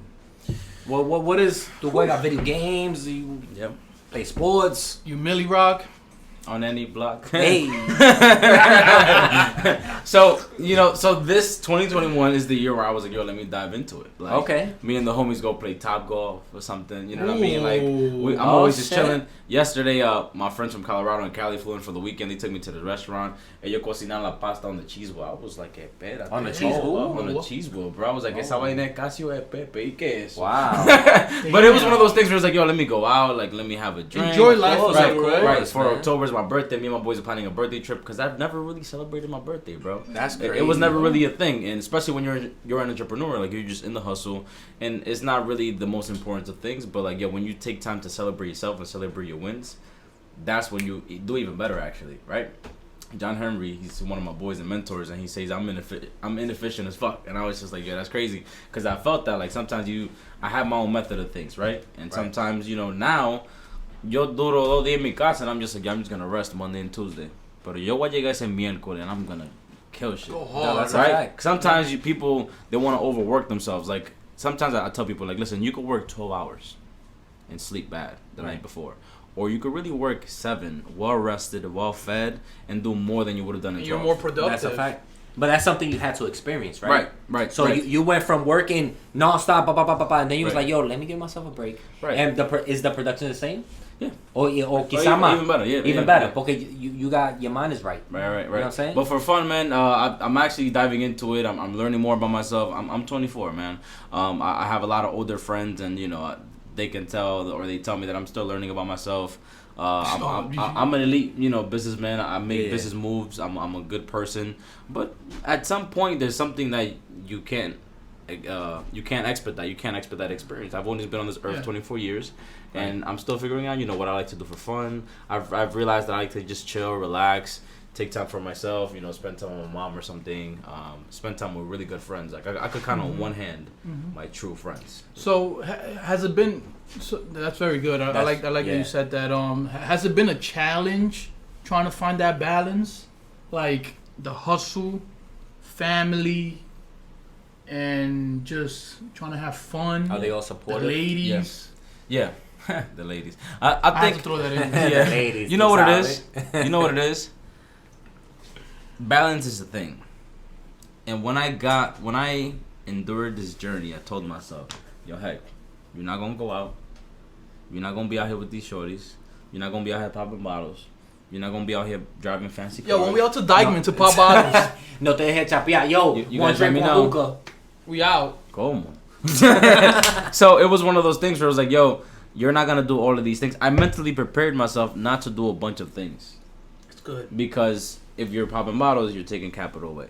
What is, tú juegas video games? Do you Yep. play sports? You Millie Rock. On any block. Hey. So, so this 2021 is the year where I was like, yo, let me dive into it. Like, Okay. Me and the homies go play Top Golf or something. You know what I mean? Like, I'm Oh, always just shit. chilling. Yesterday, my friends from Colorado and Cali flew in for the weekend. They took me to the restaurant. Ellos cocinaron la pasta on the cheese wheel. I was like, espérate. On the cheese wheel? On the cheese wheel, bro. I was like, esa vaina es Casio es Pepe. ¿Y qué es? Wow. But it was one of those things where it's like, yo, let me go out. Like, let me have a drink. Enjoy life, course, Right, of course, right. For man. October is my birthday. Me and my boys are planning a birthday trip because I've never really celebrated my birthday, bro. That's It was crazy, never bro. really a thing, and especially when you're an entrepreneur, like you're just in the hustle, and it's not really the most important of things. But like, yeah, when you take time to celebrate yourself and celebrate your wins, that's when you do even better, actually, right? John Henry, he's one of my boys and mentors, and he says I'm inefficient as fuck, and I was just like, yeah, that's crazy, because I felt that like sometimes I have my own method of things, right? And sometimes now. Yo duro 2 días en mi casa and I'm just like, I'm just gonna rest Monday and Tuesday. Pero yo voy a llegar ese miércoles and I'm gonna kill shit. Go hard. No, that's right? right. Sometimes people, they want to overwork themselves. Like, sometimes I tell people, like, listen, you could work 12 hours and sleep bad the night before. Or you could really work 7, well-rested, well-fed, and do more than you would have done in 12. You're more productive. That's a fact. But that's something you had to experience, right? Right. So you went from working nonstop, and then you was like, yo, let me give myself a break. Right. And is the production the same? Yeah. Or quizá más. Even better, yeah. Even better, because you got, your mind is right. Right. You know what I'm saying? But for fun, man, I'm actually diving into it. I'm learning more about myself. I'm 24, man. I have a lot of older friends, and, you know, they can tell, or they tell me that I'm still learning about myself. I'm an elite, you know, businessman. I make business moves. I'm a good person. But at some point, there's something that you can't expedite. You can't expedite experience. I've only been on this earth 24 years, and I'm still figuring out, you know, what I like to do for fun. I've realized that I like to just chill, relax, take time for myself. You know, spend time with my mom or something. Spend time with really good friends. Like I could count on one hand my true friends. So has it been? So that's very good. I like that you said that. Has it been a challenge trying to find that balance, like the hustle, family, and just trying to have fun? Are they all supportive? The ladies. Yeah. The ladies. I think. have to throw that in. Yeah. Ladies, You know what it is? You know what it is? Balance is a thing. And when I endured this journey, I told myself, yo, heck, you're not gonna go out. You're not gonna be out here with these shorties. You're not gonna be out here popping bottles. You're not gonna be out here driving fancy cars. Yo, when we out to Dykeman to pop bottles, No te dejes chapear. Yo, You one guys let drink, me one know. hookah. we out. Como? So it was one of those things where it was like, yo, you're not gonna do all of these things. I mentally prepared myself not to do a bunch of things. It's good. Because if you're popping bottles, you're taking capital away,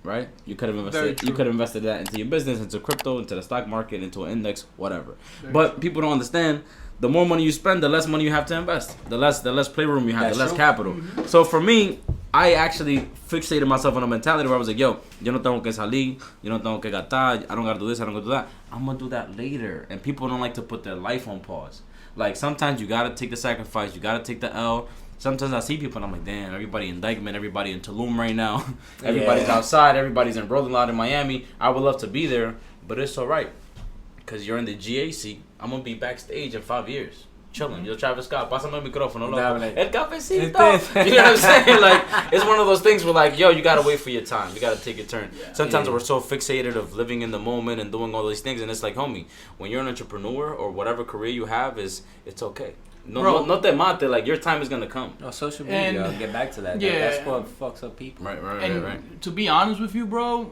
right? You could have invested. You could have invested that into your business, into crypto, into the stock market, into an index, whatever. But people don't understand. The more money you spend, the less money you have to invest. The less playroom you have, That's the less true. capital. So for me, I actually fixated myself on a mentality where I was like, yo no tengo que salir, yo no tengo que gastar, I don't gotta do this, I don't gotta do that. I'm gonna do that later. And people don't like to put their life on pause. Like, sometimes you gotta take the sacrifice, you gotta take the L. Sometimes I see people and I'm like, damn, everybody in Dykeman, everybody in Tulum right now. Everybody's outside, everybody's in Rolling Loud in Miami. I would love to be there, but it's alright. Because you're in the GAC. I'm going to be backstage in 5 years. Chilling. Yo, Travis Scott, pásame el micrófono, loco. El cafecito. You know what I'm saying? Like, it's one of those things where, like, yo, you got to wait for your time. You got to take your turn. Sometimes we're so fixated of living in the moment and doing all these things. And it's like, homie, when you're an entrepreneur or whatever career you have, it's okay. No te mate. Like, your time is going to come. No, social media. I'll get back to that. Yeah. That's what fucks up people. Right. To be honest with you, bro,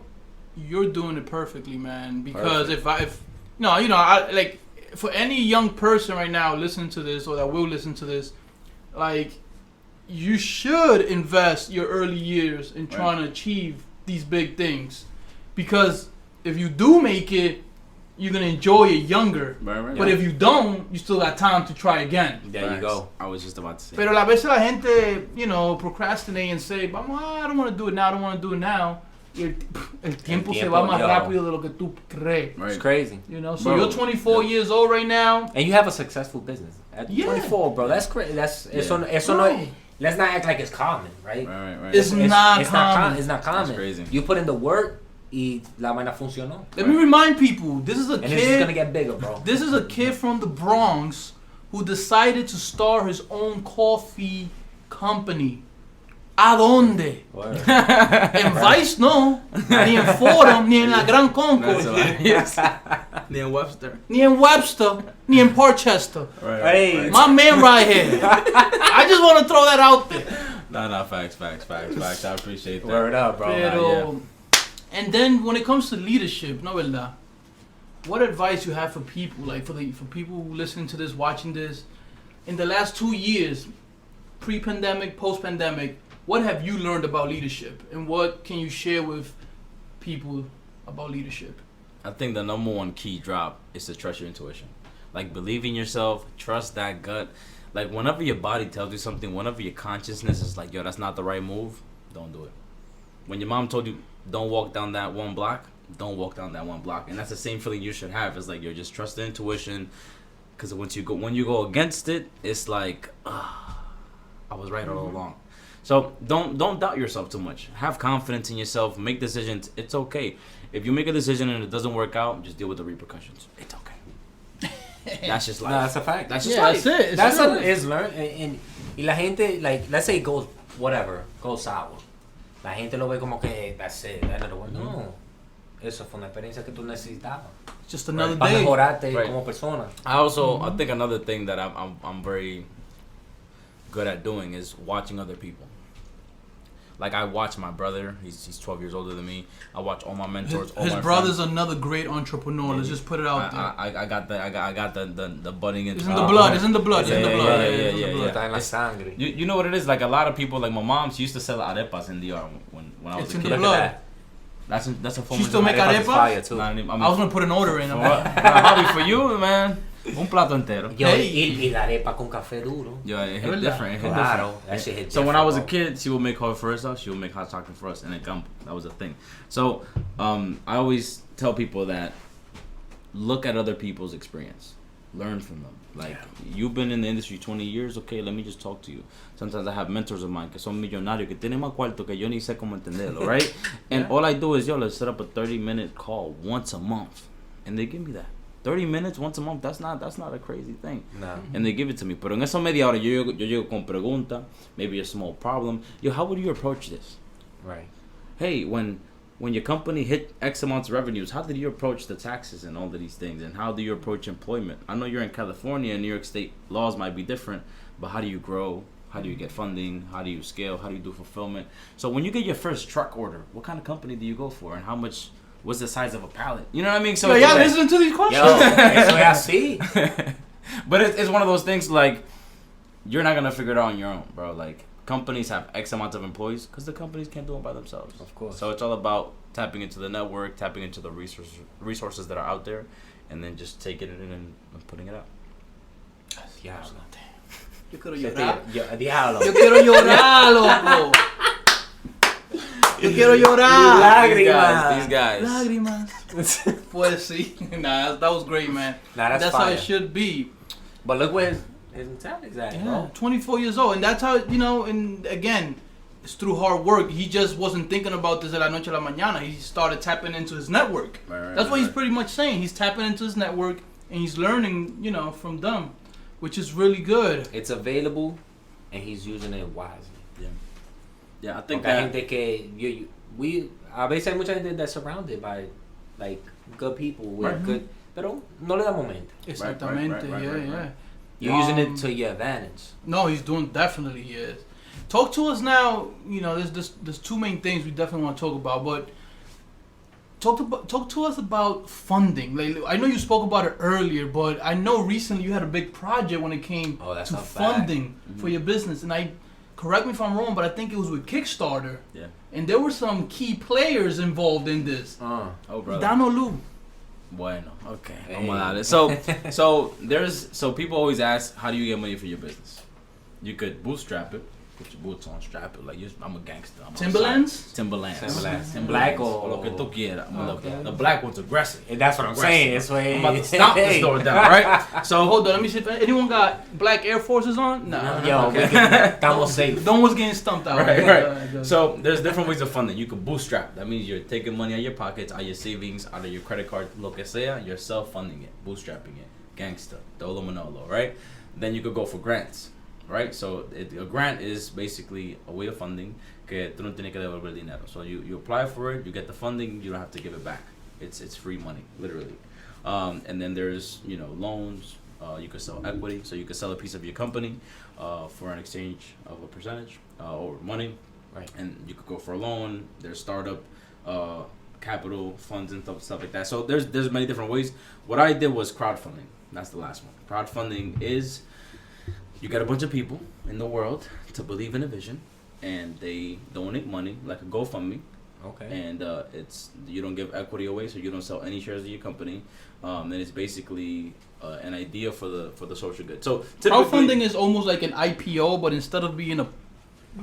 you're doing it perfectly, man. Because I like, for any young person right now listening to this or that will listen to this, like, you should invest your early years in trying to achieve these big things, because if you do make it, you're gonna enjoy it younger. But if you don't, you still got time to try again. There you go. I was just about to say. Pero la veces la gente, procrastinate and say, I don't want to do it now. Y el tiempo se va más rápido de lo que tú crees. Right. It's crazy. So you're 24 years old right now. And you have a successful business. At 24, bro. That's crazy. Eso no, let's not act like it's common, right? Right. It's not common. It's not common. That's crazy. You put in the work, y la vaina funcionó. Let me remind people, this is a And kid. it's just gonna get bigger, bro. This is a kid from the Bronx who decided to start his own coffee company. ¿A dónde? En Vice no, ni en Fordham, ni en la Gran Concourse, Ni en Webster. ni en Webster, ni en Portchester. Hey, My man right here. I just want to throw that out there. Nah, facts. I appreciate that. word up, bro. Pero, and then when it comes to leadership, no verdad, what advice you have for people, like for people who listening to this, watching this, in the last 2 years, pre-pandemic, post-pandemic, what have you learned about leadership, and what can you share with people about leadership? I think the number one key drop is to trust your intuition. Like, believe in yourself, trust that gut. Like, whenever your body tells you something, whenever your consciousness is like, yo, that's not the right move, don't do it. When your mom told you, don't walk down that one block, don't walk down that one block. And that's the same feeling you should have. It's like, yo, just trust the intuition. Because when you go against it, it's like, I was right all along. So don't doubt yourself too much. Have confidence in yourself. Make decisions. It's okay. If you make a decision and it doesn't work out, just deal with the repercussions. It's okay. That's just life. No, that's a fact. That's just life. That's it. That's what it is, learn. Y la gente, like, let's say it goes, whatever, goes sour. La gente lo ve como que, that's it, that another one. No. Eso fue una experiencia que tú necesitabas. Just another Para day. mejorarte como persona. I think another thing that I'm very good at doing is watching other people. Like, I watch my brother. He's 12 years older than me. I watch all my mentors. His brother's another great entrepreneur. Let's just put it out there. I got the budding into. It's in the blood. It's in the blood. Yeah. Está en la sangre. You know what it is? Like, a lot of people, like my mom, she used to sell arepas in DR when I was It's a in kid. the blood. That's a form She of still make arepas? Too. I mean, I was gonna put an order in. hobby for you, man. Un plato entero. Yo, y la arepa con café duro. Yeah, it hit different. It hit Claro, different. that shit hit So when I was a different, kid, she would make hot for herself. She would make hot chocolate for us, and a gum. That was a thing. So I always tell people that look at other people's experience, learn from them. Like, you've been in the industry 20 years. Okay, let me just talk to you. Sometimes I have mentors of mine que son millonarios que tienen más cuarto que yo ni sé cómo entenderlo, right? And all I do is, let's set up a 30-minute call once a month, and they give me that. 30 minutes once a month, that's not a crazy thing. No. And they give it to me. Pero en esa media hora yo llego con pregunta, maybe a small problem. How would you approach this? Right. Hey, when your company hit X amounts of revenues, how did you approach the taxes and all of these things? And how do you approach employment? I know you're in California and New York State laws might be different, but how do you grow? How do you get funding? How do you scale? How do you do fulfillment? So when you get your first truck order, what kind of company do you go for? And how much... What's the size of a pallet? You know what I mean? So y'all listening to these questions? Yo, eso es así. But it's one of those things, like, you're not going to figure it out on your own, bro. Like, companies have X amount of employees because the companies can't do it by themselves. Of course. So it's all about tapping into the network, tapping into the resources that are out there, and then just taking it in and putting it out. Diablo. Yo quiero llorar. Diablo. Yo quiero llorar, loco. Yo quiero llorar. Lágrimas. These guys. Lágrimas. Pues sí. Nah, that was great, man. Nah, that's how fire. it should be. But look where his mentality at, bro. 24 years old. And that's how, and again, it's through hard work. He just wasn't thinking about this de la noche a la mañana. He started tapping into his network. That's what he's pretty much saying. He's tapping into his network and he's learning, from them, which is really good. It's available and he's using it wisely. Yeah, I think Porque hay gente que a veces hay mucha gente that's surrounded by like good people with good, pero no le da momento. Exactamente, yeah. You're using it to your advantage. No, he's doing definitely he is. Talk to us now. There's two main things we definitely want to talk about, but talk to us about funding. Like, I know you spoke about it earlier, but I know recently you had a big project when it came to funding for your business, and correct me if I'm wrong, but I think it was with Kickstarter. Yeah. And there were some key players involved in this. Oh, brother. Dano Lu. Bueno, okay. Hey. So people always ask, how do you get money for your business? You could bootstrap it. Put your boots on, strap it. Like, I'm a gangster. Timberlands? Timberlands. Black or lo que tú quieras. The black one's aggressive. And that's what I'm saying. That's why I'm about to stomp this door down, right? So hold on, let me see if anyone got black Air Forces on? No. Yo, estamos safe. No one's getting stumped out. Right. So there's different ways of funding. You can bootstrap. That means you're taking money out of your pockets, out of your savings, out of your credit card, lo que sea. You're self-funding it, bootstrapping it. Gangsta, Dolo Manolo, right? Then you could go for grants. Right, so a grant is basically a way of funding que tú no tienes que devolver dinero. So you apply for it, you get the funding, you don't have to give it back. It's free money, literally. And then there's loans. You could sell equity, so you could sell a piece of your company for an exchange of a percentage or money. Right, and you could go for a loan. There's startup capital funds and stuff like that. So there's many different ways. What I did was crowdfunding. That's the last one. Crowdfunding is you get a bunch of people in the world to believe in a vision, and they donate money like a GoFundMe. Okay. And you don't give equity away, so you don't sell any shares of your company. And it's basically an idea for the social good. So crowdfunding is almost like an IPO, but instead of being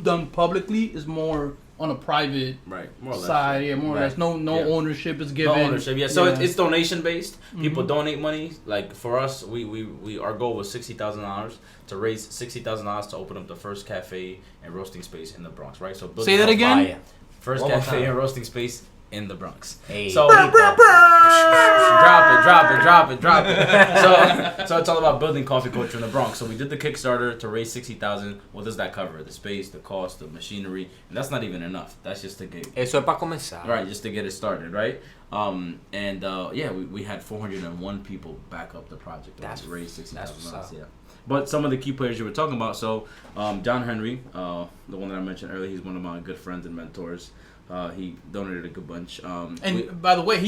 done publicly, is more on a private more or less, side. Yeah, more or less. No ownership is given. No ownership. Yeah. So it's donation based. People donate money. Like for us, we our goal was $60,000 to raise $60,000 to open up the first cafe and roasting space in the Bronx. Right. So say that again. First cafe and roasting space in the Bronx. Hey. So drop it. So it's all about building coffee culture in the Bronx. So we did the Kickstarter to raise $60,000. What does that cover? The space, the cost, the machinery, and that's not even enough. That's just to get. Eso es para comenzar. Right, just to get it started, right? We had 401 people back up the project. That's raised $60,000. Yeah. But some of the key players you were talking about. So John Henry, the one that I mentioned earlier, he's one of my good friends and mentors. He donated a good bunch. By the way,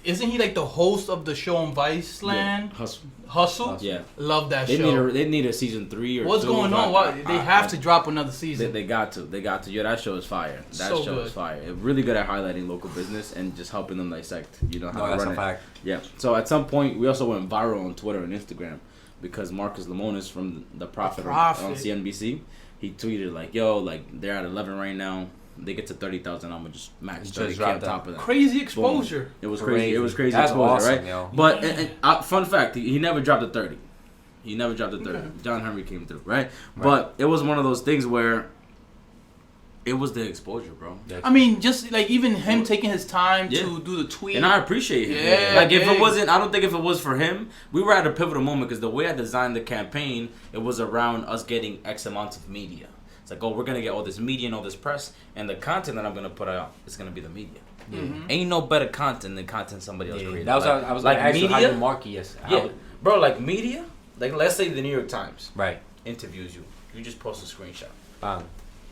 isn't he like the host of the show on Vice Land? Yeah, Hustle? Yeah. Love that show. They need a season 3 or What's 2. going on? They have to drop another season. They got to. Yeah, that show is fire. That show is fire. It's really good at highlighting local business and just helping them dissect, how to run it. Fact. Yeah. So at some point, we also went viral on Twitter and Instagram because Marcus Lemonis from The Prophet. On CNBC, he tweeted like, "Yo, like they're at 11 right now. They get to 30,000. I'm gonna just max 30K on top of that." Crazy exposure. Boom. It was crazy. It was crazy That's exposure, awesome, right? Yo. But fun fact, he never dropped a 30. He never dropped a 30. John Henry came through, right? But it was one of those things where it was the exposure, bro. I mean, just like even him taking his time to do the tweet. And I appreciate him. Yeah, like if it wasn't, I don't think if it was for him, we were at a pivotal moment because the way I designed the campaign, it was around us getting X amount of media. It's like, we're gonna get all this media and all this press, and the content that I'm gonna put out is gonna be the media. Ain't no better content than content somebody else created. That was I was like media. Bro, like media. Like let's say the New York Times interviews you. You just post a screenshot. Bang.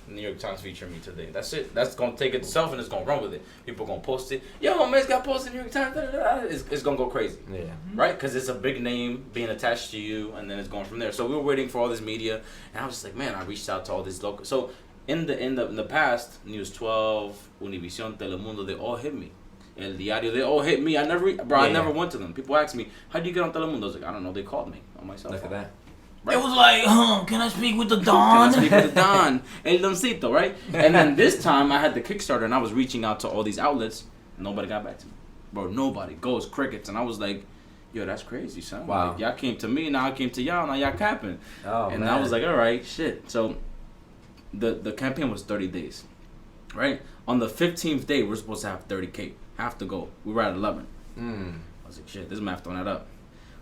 The New York Times featured me today. That's it. That's gonna take itself and it's gonna run with it. People gonna post it. Yo, my man's got posted in the New York Times. It's gonna go crazy. Yeah. Right? Because it's a big name being attached to you, and then it's going from there. So we were waiting for all this media, and I was just like, man, I reached out to all these local. So in the past, News 12, Univision, Telemundo, they all hit me. El Diario, they all hit me. I never went to them. People ask me, how do you get on Telemundo? I was like, I don't know. They called me on my cell phone. Look at that. Right? It was like, can I speak with the Don? Can I speak with the Don? El Doncito, right? And then this time I had the Kickstarter and I was reaching out to all these outlets. Nobody got back to me. Bro, nobody. Goes crickets. And I was like, yo, that's crazy, son. Wow. Like, y'all came to me, now I came to y'all, now y'all capping. Oh, and man. I was like, all right, shit. So the campaign was 30 days, right? On the 15th day, we're supposed to have 30K. Half to go. We were at 11. I was like, shit, this math throwing that up.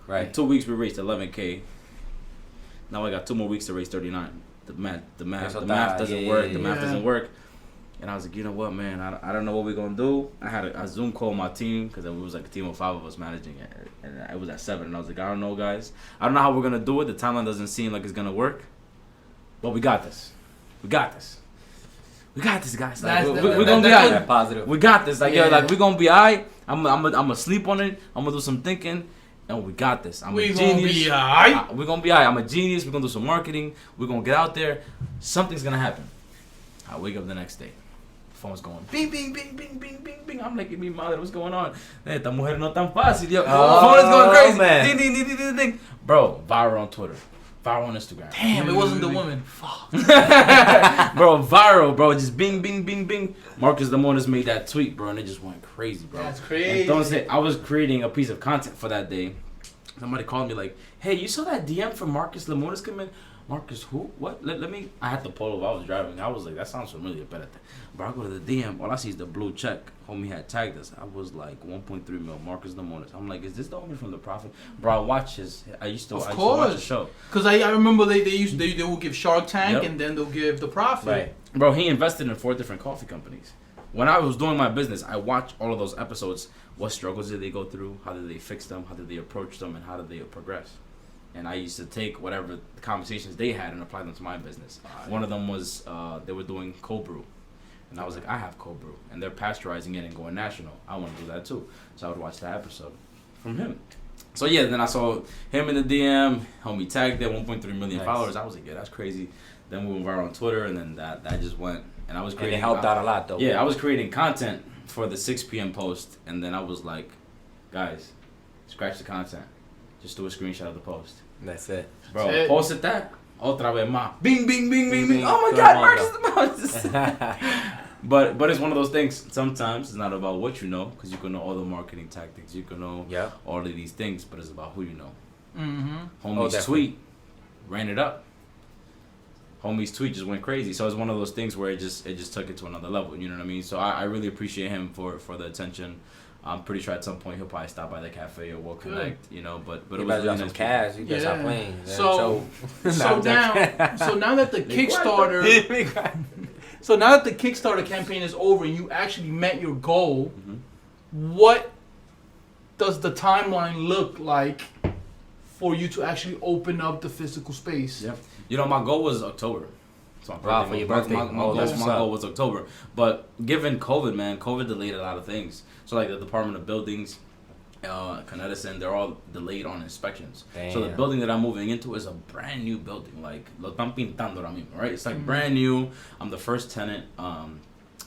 Right. In 2 weeks, we raised 11K. Now I got 2 more weeks to raise 39. The math doesn't work. The math doesn't work. And I was like, you know what, man? I don't know what we're gonna do. I had a Zoom call with my team because it was like a team of 5 of us managing it, and it was at 7. And I was like, I don't know, guys. I don't know how we're gonna do it. The timeline doesn't seem like it's gonna work, but we got this. We got this, guys. Like, we're gonna be alright. Positive. We got this. Like, like we're gonna be alright. I'm gonna sleep on it. I'm gonna do some thinking. And we got this. We're gonna be alright. We're gonna be alright. I'm a genius. We're gonna do some marketing. We're gonna get out there. Something's gonna happen. I wake up the next day. Phone's going bing, bing, bing, bing, bing, bing, bing. I'm like, mi madre, what's going on? Esta mujer no tan fácil. Yo, phone is going crazy. Man. Ding, ding, ding, ding, ding, ding. Bro, viral on Twitter. Viral on Instagram. Damn, it wasn't the woman. Fuck. Bro, viral, bro. Just bing, bing, bing, bing. Marcus Lemonis made that tweet, bro, and it just went crazy, bro. That's crazy. And don't say, I was creating a piece of content for that day. Somebody called me like, hey, you saw that DM from Marcus Lemonis come in? Marcus who? What? Let me. I had to pull over. I was driving. I was like, that sounds familiar. But I go to the DM. All I see is the blue check. Homie had tagged us. I was like, 1.3 mil. Marcus Lemonis. I'm like, is this the homie from The Prophet? Bro, I watch his. I used to watch the show. Because I remember they will give Shark Tank and then they'll give The Prophet. Right. Bro, he invested in 4 different coffee companies. When I was doing my business, I watched all of those episodes. What struggles did they go through? How did they fix them? How did they approach them? And how did they progress? And I used to take whatever the conversations they had and apply them to my business. One of them was they were doing cold brew. And I was like, I have cold brew. And they're pasteurizing it and going national. I want to do that too. So I would watch that episode from him. So yeah, then I saw him in the DM. Homie tagged there, 1.3 million followers. I was like, yeah, that's crazy. Then we went viral on Twitter, and then that just went. And I was creating. And it helped out a lot, though. Yeah, I was creating content for the 6 p.m. post, and then I was like, guys, scratch the content. Just do a screenshot of the post. That's it. Bro, posted that. Otra vez más. Bing, bing, bing, bing, bing. Oh my God, Marcus. But it's one of those things. Sometimes it's not about what you know, because you can know all the marketing tactics. You can know all of these things, but it's about who you know. Homie's tweet ran it up. Homie's tweet just went crazy. So it's one of those things where it just took it to another level. You know what I mean? So I really appreciate him for the attention. I'm pretty sure at some point he'll probably stop by the cafe or we'll connect. You know, but it was really nice. Cash. You guys stop playing. So now that the Kickstarter. So now that the Kickstarter campaign is over and you actually met your goal, what does the timeline look like for you to actually open up the physical space? Yeah. You know, my goal was October. So for your birthday. My goal was October. But given COVID, man, COVID delayed a lot of things. So like the Department of Buildings, Connecticut, they're all delayed on inspections. Damn. So the building that I'm moving into is a brand new building. Like, lo están pintando ahora mismo, right? It's like brand new. I'm the first tenant.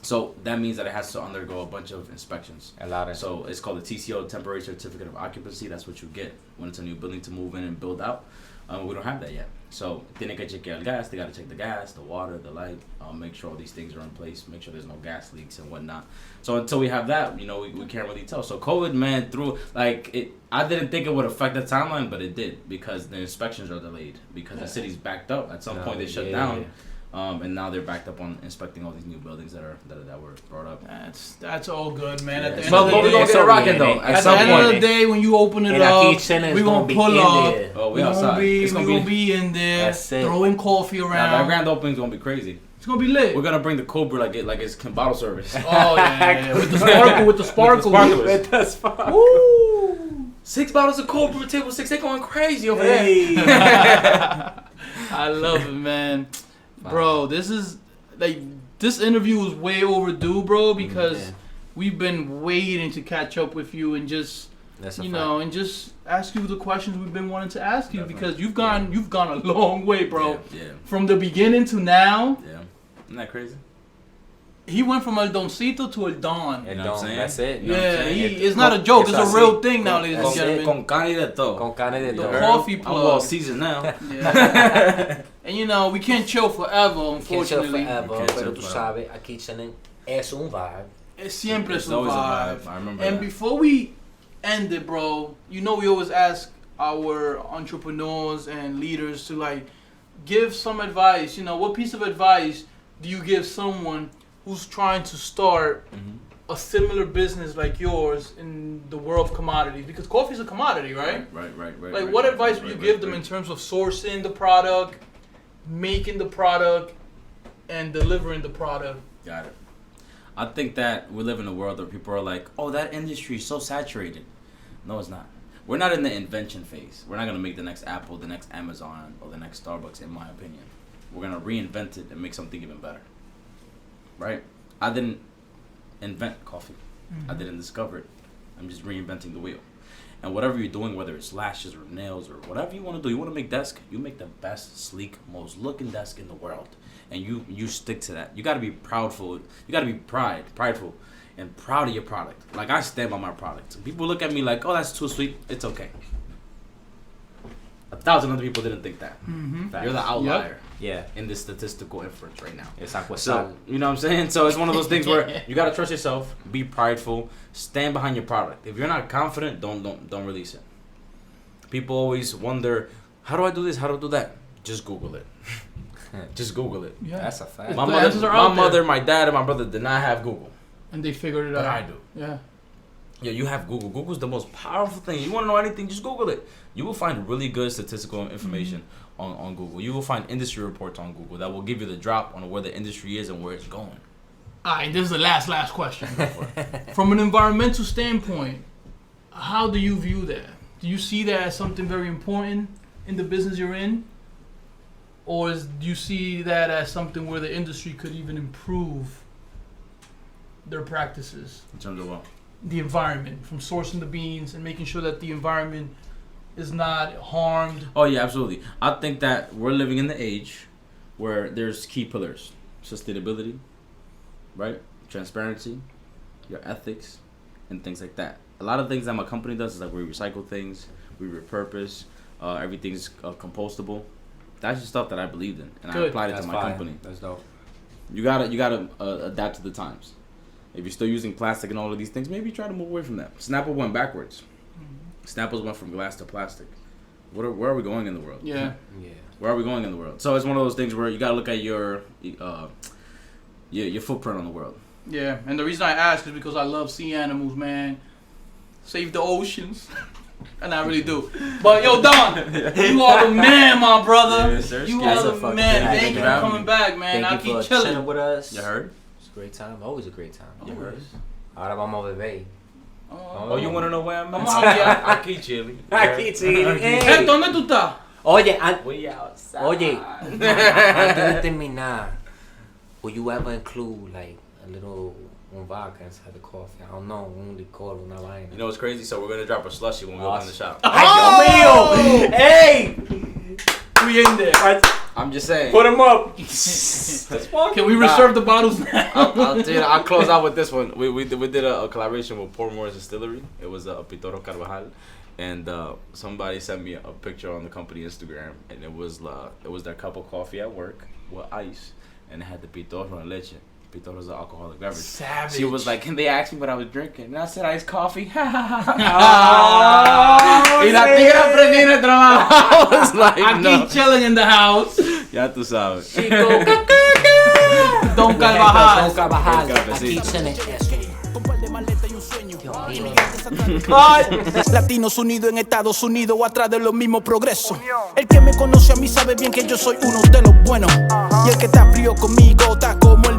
So that means that it has to undergo a bunch of inspections. So it's called a TCO, Temporary Certificate of Occupancy. That's what you get when it's a new building to move in and build out. We don't have that yet. So tienen que chequear el gas. They got to check the gas, the water, the light, make sure all these things are in place, make sure there's no gas leaks and whatnot. So until we have that, you know, we can't really tell. So COVID, man, I didn't think it would affect the timeline, but it did, because the inspections are delayed, because the city's backed up. At some point they shut down. And now they're backed up on inspecting all these new buildings that were brought up. That's all good, man. Yeah. At the end of the day, we're gonna get it rocking though. At the end of the day, when you open it up, we're gonna pull up. Oh, we outside. We're gonna be in there, throwing coffee around. That grand opening's gonna be crazy. It's gonna be lit. We're gonna bring the Cobra like it's bottle service. Oh yeah. With the sparkle. With the sparkle. Woo! 6 bottles of Cobra, table 6. They going crazy over there. I love it, man. Bro, this interview was way overdue, bro, because we've been waiting to catch up with you and just and just ask you the questions we've been wanting to ask you. Definitely. Because you've gone a long way, bro. Yeah. From the beginning to now. Yeah. Isn't that crazy? He went from El Doncito to El Don. You know what I'm saying? That's it. It's not a joke. It's a real thing now, ladies and gentlemen. Con carne de todo. Con carne de todo. The coffee plug. I'm well seasoned now. Yeah. And we can't chill forever, unfortunately. Pero tú sabes, Aqui Chillin es un vibe. Siempre es un vibe. I remember and that. Before we end it, bro, we always ask our entrepreneurs and leaders to give some advice. What piece of advice do you give someone who's trying to start a similar business like yours in the world of commodities? Because coffee is a commodity, right? Right. What advice would you give them in terms of sourcing the product, making the product, and delivering the product? Got it. I think that we live in a world where people are like, oh, that industry is so saturated. No, it's not. We're not in the invention phase. We're not going to make the next Apple, the next Amazon, or the next Starbucks, in my opinion. We're going to reinvent it and make something even better. Right? I didn't invent coffee. I didn't discover it. I'm just reinventing the wheel. And whatever you're doing, whether it's lashes or nails or whatever you want to do, you want to make desk, you make the best, sleek, most looking desk in the world. And you stick to that. You got to be proudful. You got to be prideful and proud of your product. Like, I stand by my product. People look at me like, oh, that's too sweet. It's okay. 1,000 other people didn't think that. You're the outlier. In this statistical inference right now. So, you know what I'm saying? So it's one of those things where you gotta trust yourself, be prideful, stand behind your product. If you're not confident, don't release it. People always wonder, how do I do this? How do I do that? Just Google it. Just Google it. Yeah, that's a fact. My mother, my dad, and my brother did not have Google. And they figured it out. But I do. Yeah, you have Google. Google's the most powerful thing. You want to know anything, just Google it. You will find really good statistical information on Google. You will find industry reports on Google that will give you the drop on where the industry is and where it's going. All right, this is the last question. From an environmental standpoint, how do you view that? Do you see that as something very important in the business you're in? Or do you see that as something where the industry could even improve their practices? In terms of what? The environment, from sourcing the beans and making sure that the environment is not harmed. Oh yeah, absolutely. I think that we're living in the age where there's key pillars: sustainability, right? Transparency, your ethics, and things like that. A lot of things that my company does is like we recycle things, we repurpose, everything's compostable. That's just stuff that I believed in, and I applied it to my company. That's dope. You gotta adapt to the times. If you're still using plastic and all of these things, maybe try to move away from that. Snapple went backwards. Snapples went from glass to plastic. Where are we going in the world? Yeah. Where are we going in the world? So it's one of those things where you gotta look at your footprint on the world. Yeah, and the reason I ask is because I love sea animals, man. Save the oceans. And I really do. But yo, Don, you are the man, my brother. Yes, sir. You are the man. Thank you for coming back, man. Thank you Aqui for chilling Chillin. with us. You heard? It's a great time. Always a great time. You heard? Ahora vamos a beber. Oh, you wanna know where I'm at? Vamos a Aqui Chillin. Aquí, chilling. Hector, ¿dónde tú estás? Oye, We outside. oye, antes de terminar, will you ever include like a little vodka inside the coffee? I don't know, un licor, una vaina. You know what's crazy? So we're gonna drop a slushy when we open the shop. Ay, Dios mío! Hey! We in there. I'm just saying. Put him up. Can we reserve the bottles now? I'll close out with this one. We did a collaboration with Portmore's Distillery. It was Hector Carvajal, and somebody sent me a picture on the company Instagram, and it was their cup of coffee at work with ice, and it had the pitorro and leche. Pitorro is an alcoholic beverage. Savage. She was like, and they asked me what I was drinking, and I said iced coffee. Y la tigre aprendí en el trabajo. I was like, Aqui no. Chillin in the house. Ya tú sabes. Don Carvajal. Don Carvajal. Cafecito. Aquí chilling. Con par de maleta y un sueño. Ay. Latinos unidos en Estados Unidos atrás de los mismos progresos. El que me conoce a mí sabe bien que yo soy uno de los buenos. Y el que está frío conmigo está como el